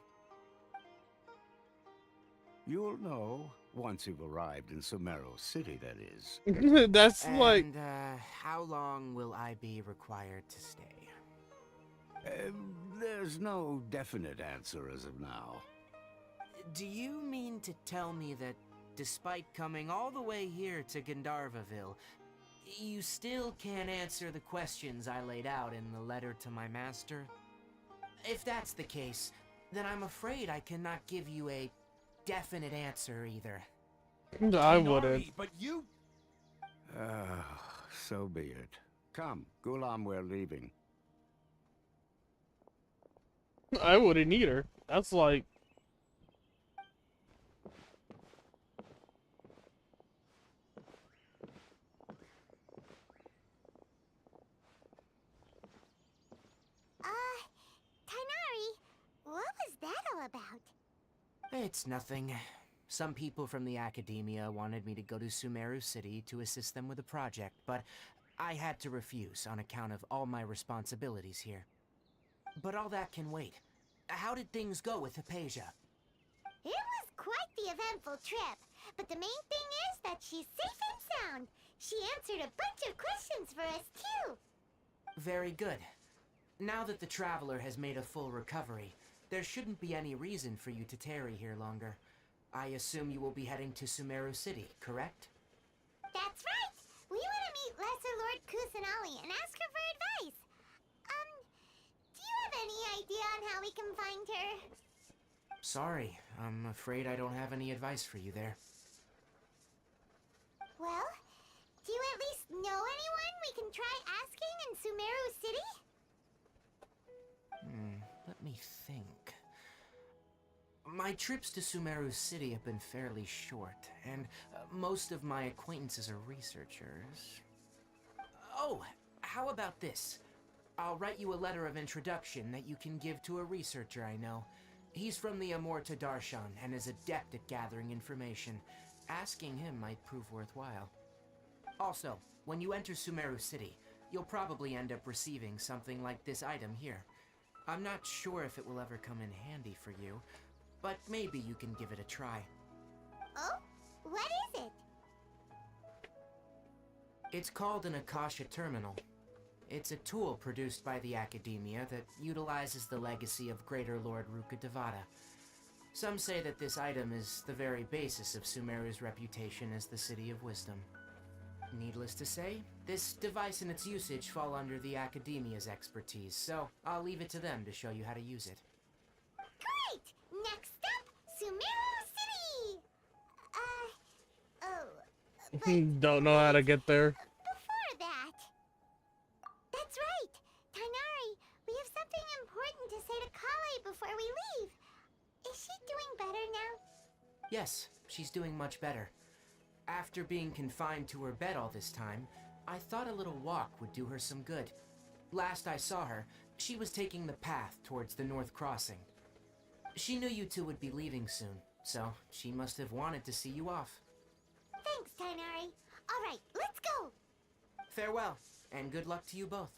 You'll know once you've arrived in Sumeru City, that is. That's like... And, how long will I be required to stay? There's no definite answer as of now. Do you mean to tell me that, despite coming all the way here to Gandharvaville, you still can't answer the questions I laid out in the letter to my master? If that's the case, then I'm afraid I cannot give you a definite answer either. I wouldn't. But you... So be it. Come, Gulam, we're leaving. I wouldn't either. That's like... Tainari, what was that all about? It's nothing. Some people from the Academia wanted me to go to Sumeru City to assist them with a project, but I had to refuse on account of all my responsibilities here. But all that can wait. How did things go with Hypatia? It was quite the eventful trip, but the main thing is that she's safe and sound. She answered a bunch of questions for us, too. Very good. Now that the Traveler has made a full recovery, there shouldn't be any reason for you to tarry here longer. I assume you will be heading to Sumeru City, correct? That's right! We want to meet Lesser Lord Kusanali and ask her for advice. Do you have any idea on how we can find her? Sorry, I'm afraid I don't have any advice for you there. Well, do you at least know anyone we can try asking in Sumeru City? Let me think. My trips to Sumeru City have been fairly short, and most of my acquaintances are researchers. Oh, how about this? I'll write you a letter of introduction that you can give to a researcher I know. He's from the Immorta Darshan and is adept at gathering information. Asking him might prove worthwhile. Also, when you enter Sumeru City, you'll probably end up receiving something like this item here. I'm not sure if it will ever come in handy for you, but maybe you can give it a try. Oh? What is it? It's called an Akasha Terminal. It's a tool produced by the Academia that utilizes the legacy of Greater Lord Rukkhadevata. Some say that this item is the very basis of Sumeru's reputation as the City of Wisdom. Needless to say, this device and its usage fall under the Academia's expertise, so I'll leave it to them to show you how to use it. Great! Next up, Sumeru City! But Don't know how to get there. before that... That's right! Tainari, we have something important to say to Kale before we leave. Is she Yes, she's doing much better. After being confined to her bed all this time, I thought a little walk would do her some good. Last I saw her, she was taking the path towards the North Crossing. She knew you two would be leaving soon, so she must have wanted to see you off. Thanks, Tainari. All right, let's go. Farewell, and good luck to you both.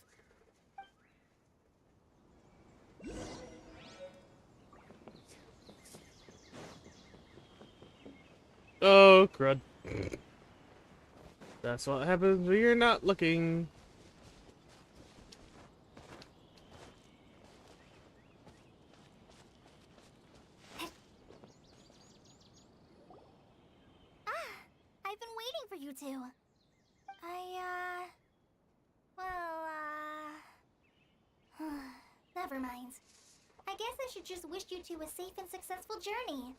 Oh, crud. That's what happens when you're not looking. I've been waiting for you two. Never mind. I guess I should just wish you two a safe and successful journey.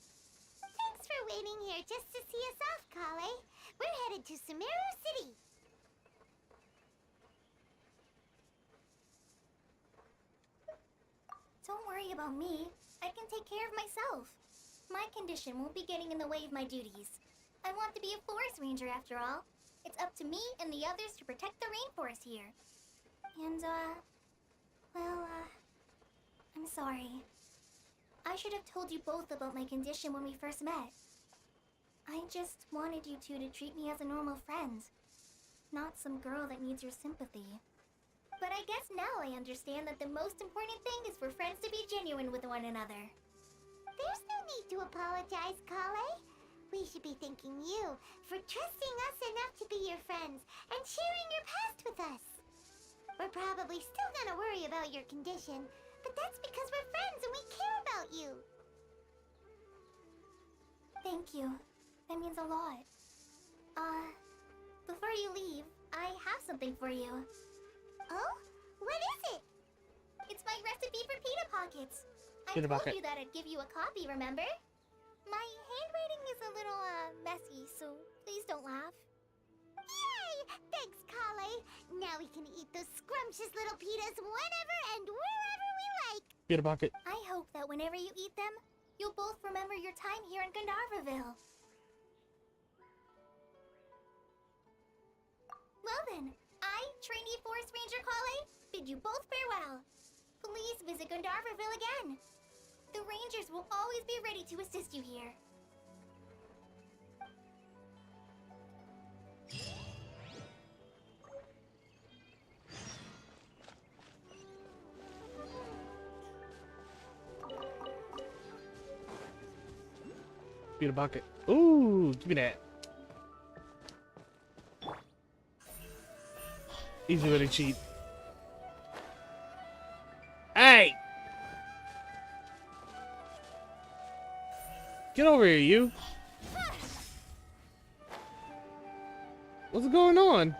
Thanks for waiting here just to see us off, Kale. We're headed to Sumeru City. Don't worry about me. I can take care of myself. My condition won't be getting in the way of my duties. I want to be a forest ranger after all. It's up to me and the others to protect the rainforest here. And, I'm sorry. I should have told you both about my condition when we first met. I just wanted you two to treat me as a normal friend, not some girl that needs your sympathy. But I guess now I understand that the most important thing is for friends to be genuine with one another. There's no need to apologize, Kale. We should be thanking you for trusting us enough to be your friends and sharing your past with us. We're probably still gonna worry about your condition, but that's because we're friends and we care about you. Thank you. That means a lot. Before you leave, I have something for you. Oh? What is it? It's my recipe for pita pockets. I Pita told pocket. you that I'd give you a copy, remember? My handwriting is a little, messy, so please don't laugh. Yay! Thanks, Kale. Now we can eat those scrumptious little pitas whenever and wherever we like. Get a bucket. I hope that whenever you eat them, you'll both remember your time here in Gandharvaville. Well then, I, trainee Forest Ranger Kale, bid you both farewell. Please visit Gandharvaville again. The Rangers will always be ready to assist you here. Get a bucket. Ooh, give me that. Easy way to cheat. Hey! Get over here, you. What's going on?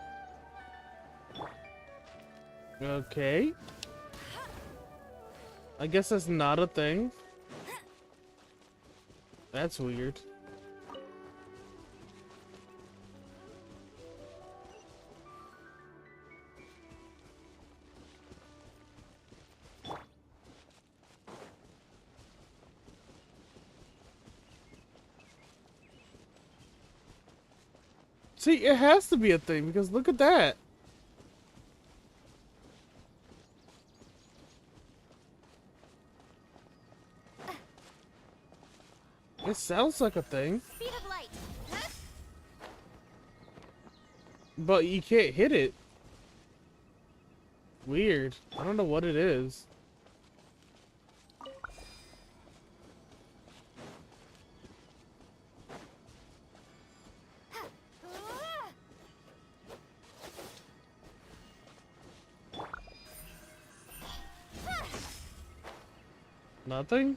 Okay. I guess that's not a thing. That's weird. See, it has to be a thing because look at that. It sounds like a thing. Speed of light. But you can't hit it. Weird. I don't know what it is. Nothing?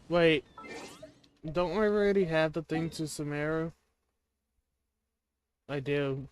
Wait, don't I already have the thing to sumeru? I do.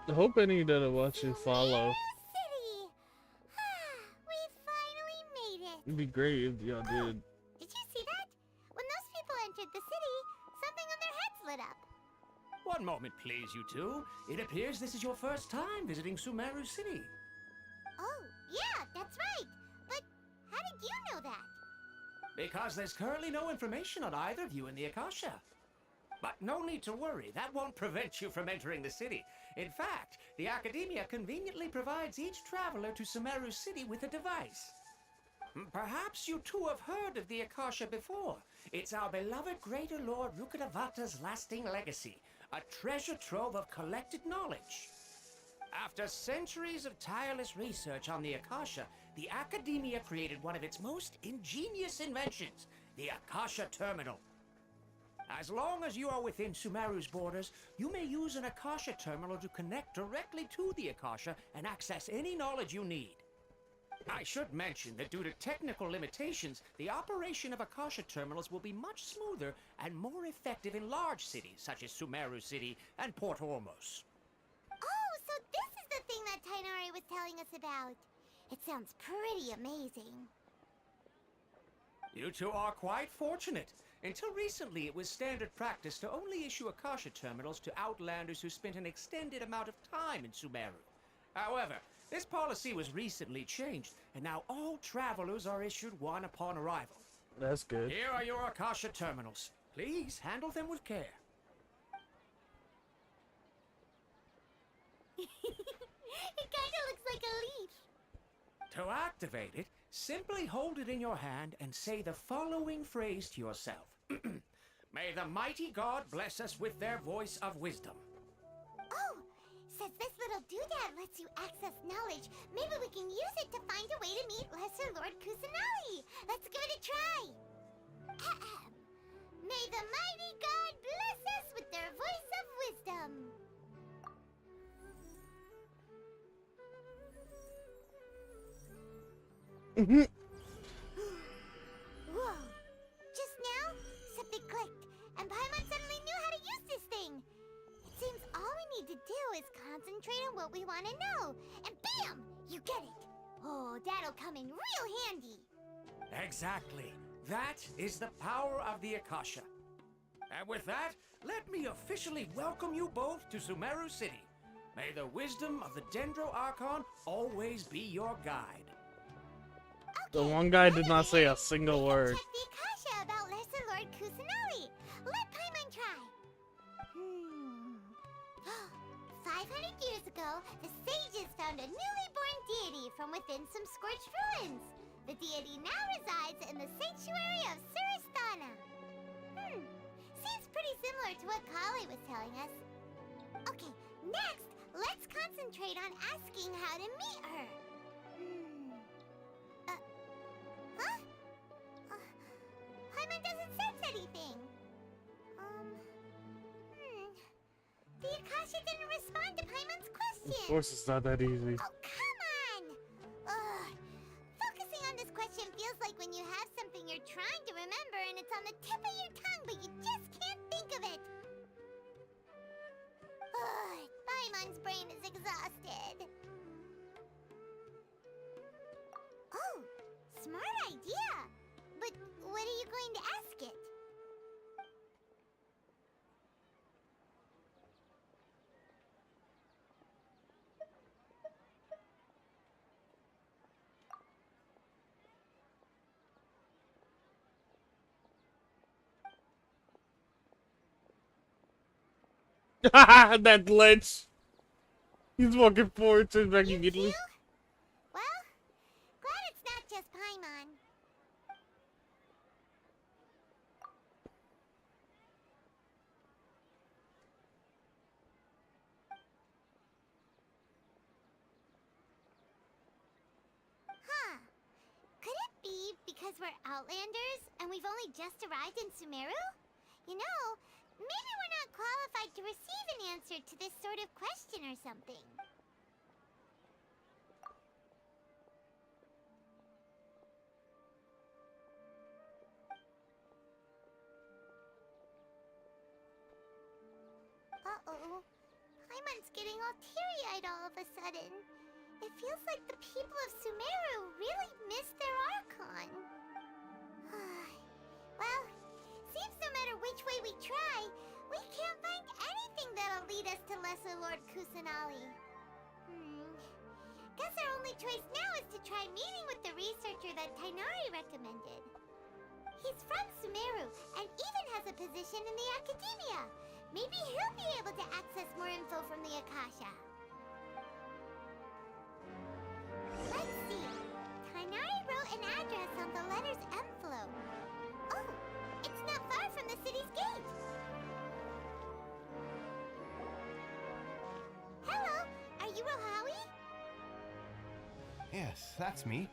I hope any that watch you follow. City! We finally made it! It'd be great if y'all did. Did you see that? When those people entered the city, something on their heads lit up. One moment, please, you two. It appears this is your first time visiting Sumeru City. Oh, yeah, that's right. But how did you know that? Because there's currently no information on either of you in the Akasha. But no need to worry, that won't prevent you from entering the city. In fact, the Academia conveniently provides each traveler to Sumeru City with a device. Perhaps you two have heard of the Akasha before. It's our beloved Greater Lord Rukkhadevata's lasting legacy, a treasure trove of collected knowledge. After centuries of tireless research on the Akasha, the Academia created one of its most ingenious inventions, the Akasha Terminal. As long as you are within Sumeru's borders, you may use an Akasha terminal to connect directly to the Akasha and access any knowledge you need. I should mention that due to technical limitations, the operation of Akasha terminals will be much smoother and more effective in large cities such as Sumeru City and Port Ormos. Oh, so this is the thing that Tainari was telling us about. It sounds pretty amazing. You two are quite fortunate. Until recently, it was standard practice to only issue Akasha terminals to outlanders who spent an extended amount of time in Sumeru. However, this policy was recently changed, and now all travelers are issued one upon arrival. That's good. Here are your Akasha terminals. Please handle them with care. It kinda looks like a leaf. To activate it, simply hold it in your hand and say the following phrase to yourself. May the mighty God bless us with their voice of wisdom. Oh, since this little doodad lets you access knowledge, maybe we can use it to find a way to meet Lesser Lord Kusanali. Let's give it a try. Ahem. May the mighty God bless us with their voice of wisdom. Whoa. Just now, something clicked, and Paimon suddenly knew how to use this thing. It seems all we need to do is concentrate on what we want to know, and bam! You get it. Oh, that'll come in real handy. Exactly. That is the power of the Akasha. And with that, let me officially welcome you both to Sumeru City. May the wisdom of the Dendro Archon always be your guide. The one guy did not say a single word. Check the Akasha about Lesser Lord Kusanali. Let Paimon try. 500 years ago, the sages found a newly born deity from within some scorched ruins. The deity now resides in the sanctuary of Suristana. Seems pretty similar to what Kali was telling us. Okay, next, let's concentrate on asking how to meet her. Paimon doesn't sense anything. The Akasha didn't respond to Paimon's question. Of course it's not that easy. Oh, come on! Ugh. Focusing on this question feels like when you have something you're trying to remember and it's on the tip of your tongue, but you just can't think of it. Ugh. Paimon's brain is exhausted. Oh, smart idea. But what are you going to ask it? That glitch. He's walking forward, turns back You immediately. too? Well, glad it's not just Paimon. because we're Outlanders and we've only just arrived in Sumeru? You know, maybe we're not qualified to receive an answer to this sort of question or something. Uh-oh. Paimon's getting all teary-eyed all of a sudden. It feels like the people of Sumeru really miss their Archon. Well, seems no matter which way we try, we can't find anything that'll lead us to Lesser Lord Kusanali. Guess our only choice now is to try meeting with the researcher that Tainari recommended. He's from Sumeru and even has a position in the Academia. Maybe he'll be able to access more info from the Akasha. Let's see. Tainari wrote an address on the letter's envelope. Oh, it's not far from the city's gate. Hello, are you Rohawi? Yes, that's me.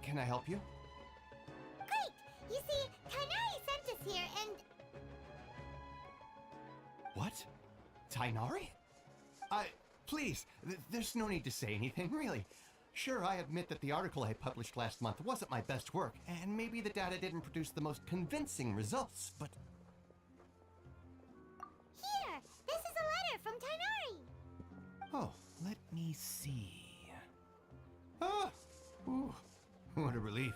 Can I help you? Great! You see, Tainari sent us here and... What? Tainari? Please, there's no need to say anything, really. Sure, I admit that the article I published last month wasn't my best work, and maybe the data didn't produce the most convincing results, but... Here! This is a letter from Tainari! Oh, let me see... Ah! Ooh, what a relief.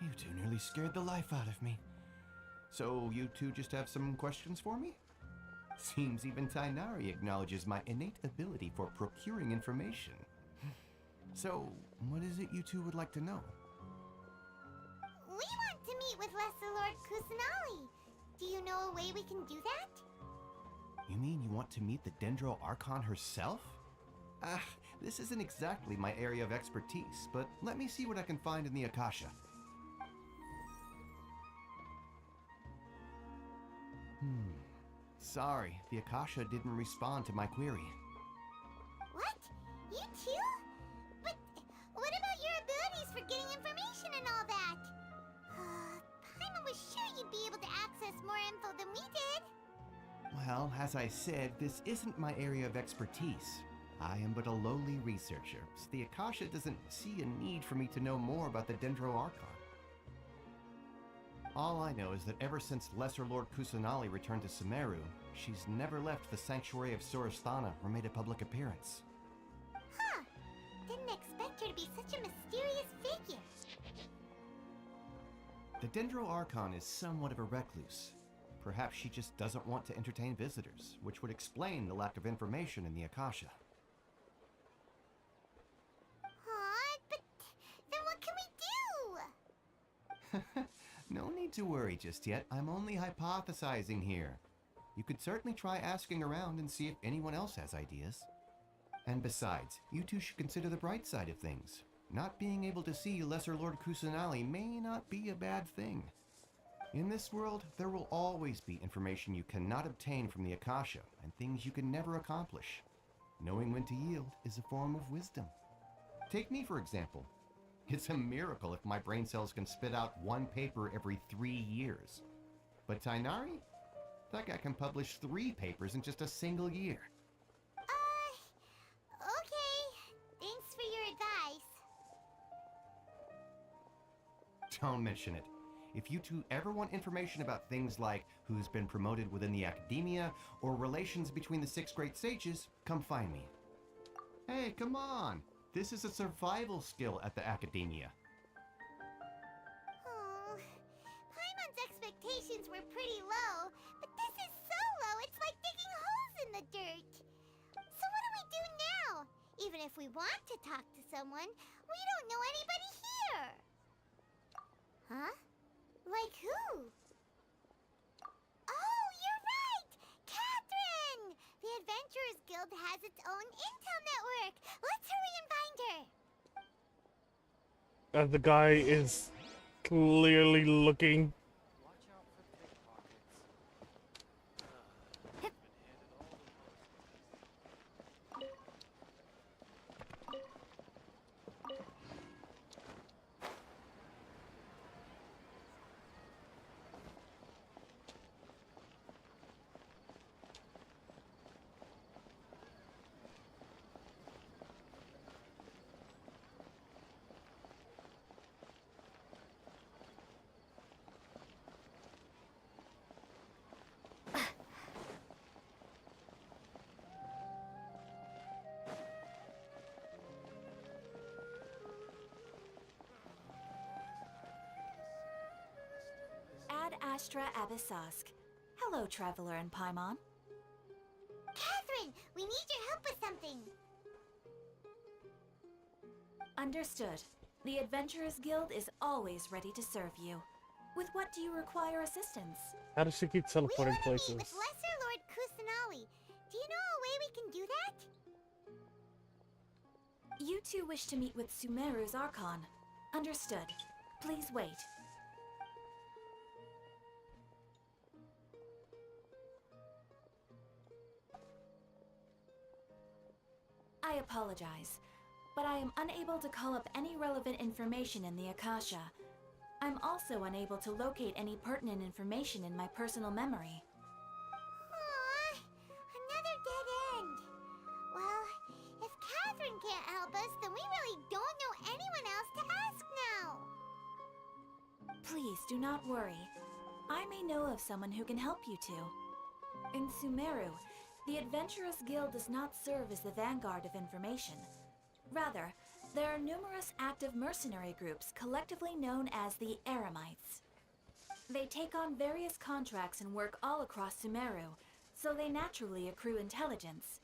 You two nearly scared the life out of me. So, you two just have some questions for me? Seems even Tainari acknowledges my innate ability for procuring information. So, what is it you two would like to know? We want to meet with Lesser Lord Kusanali. Do you know a way we can do that? You mean you want to meet the Dendro Archon herself? This isn't exactly my area of expertise, but let me see what I can find in the Akasha. Sorry, the Akasha didn't respond to my query. What? You too? But what about your abilities for getting information and all that? Paimon was sure you'd be able to access more info than we did. Well, as I said, this isn't my area of expertise. I am but a lowly researcher, so the Akasha doesn't see a need for me to know more about the Dendro Archon. All I know is that ever since Lesser Lord Kusanali returned to Sumeru, she's never left the Sanctuary of Sorasthana or made a public appearance. Huh. Didn't expect her to be such a mysterious figure. The Dendro Archon is somewhat of a recluse. Perhaps she just doesn't want to entertain visitors, which would explain the lack of information in the Akasha. But then what can we do? No need to worry just yet. I'm only hypothesizing here. You could certainly try asking around and see if anyone else has ideas. And besides, you two should consider the bright side of things. Not being able to see Lesser Lord Kusanali may not be a bad thing. In this world, there will always be information you cannot obtain from the Akasha, and things you can never accomplish. Knowing when to yield is a form of wisdom. Take me, for example. It's a miracle if my brain cells can spit out one paper every 3 years. But Tainari? That guy can publish 3 papers in just a single year. Okay. Thanks for your advice. Don't mention it. If you two ever want information about things like who's been promoted within the Academia or relations between the 6 great sages, come find me. Hey, come on! This is a survival skill at the Academia. Paimon's expectations were pretty low, but this is so low it's like digging holes in the dirt. So what do we do now? Even if we want to talk to someone, we don't know anybody here. Huh? Like who? Oh, you're right! Catherine! The Adventurers Guild has its own intel network. Let's hurry and find her. The guy is clearly looking. Astra Abyssosk. Hello, Traveler and Paimon. Catherine, we need your help with something. Understood. The Adventurers Guild is always ready to serve you. With what do you require assistance? How does she keep We teleporting want to places? meet with Lesser Lord Kusanali. Do you know a way we can do that? You two wish to meet with Sumeru's Archon. Understood. Please wait. I apologize, but I am unable to call up any relevant information in the Akasha. I'm also unable to locate any pertinent information in my personal memory. Aww, another dead end. Well, if Catherine can't help us, then we really don't know anyone else to ask now. Please do not worry. I may know of someone who can help you two. In Sumeru, the Adventurers Guild does not serve as the vanguard of information. Rather, there are numerous active mercenary groups collectively known as the Eremites. They take on various contracts and work all across Sumeru, so they naturally accrue intelligence.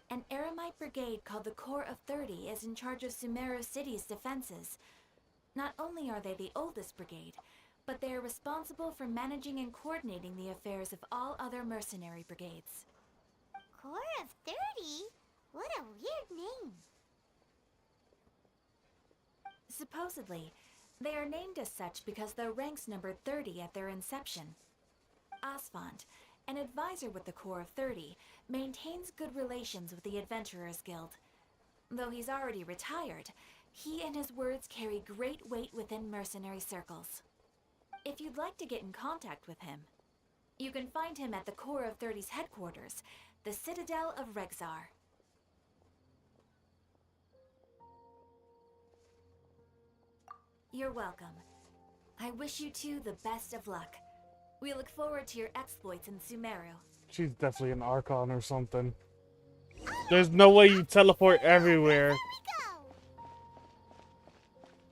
An Eremite brigade called the Corps of 30 is in charge of Sumeru City's defenses. Not only are they the oldest brigade, but they are responsible for managing and coordinating the affairs of all other mercenary brigades. Corps of 30? What a weird name. Supposedly, they are named as such because their ranks numbered 30 at their inception. Asphont, an advisor with the Corps of 30, maintains good relations with the Adventurers Guild. Though he's already retired, he and his words carry great weight within mercenary circles. If you'd like to get in contact with him, you can find him at the Corps of 30's headquarters, the Citadel of Rexar. You're welcome. I wish you two the best of luck. We look forward to your exploits in Sumeru. She's definitely an Archon or something. There's no way you teleport everywhere.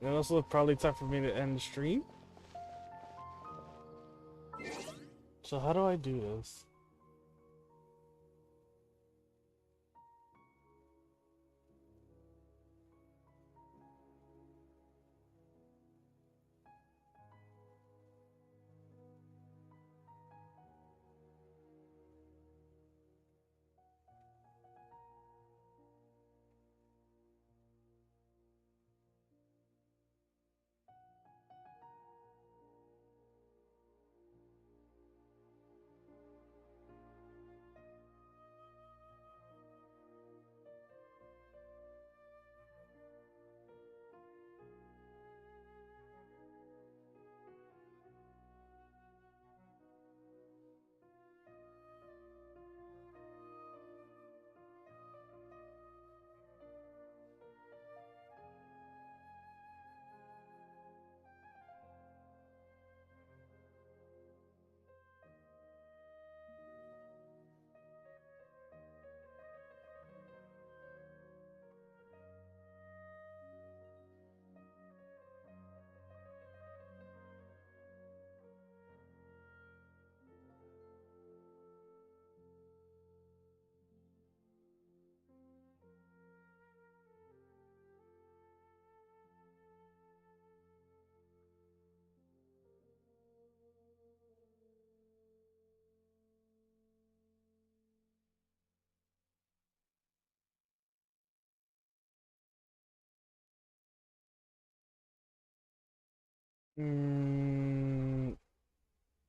And also probably time for me to end the stream. So how do I do this?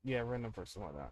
Yeah, random person like that.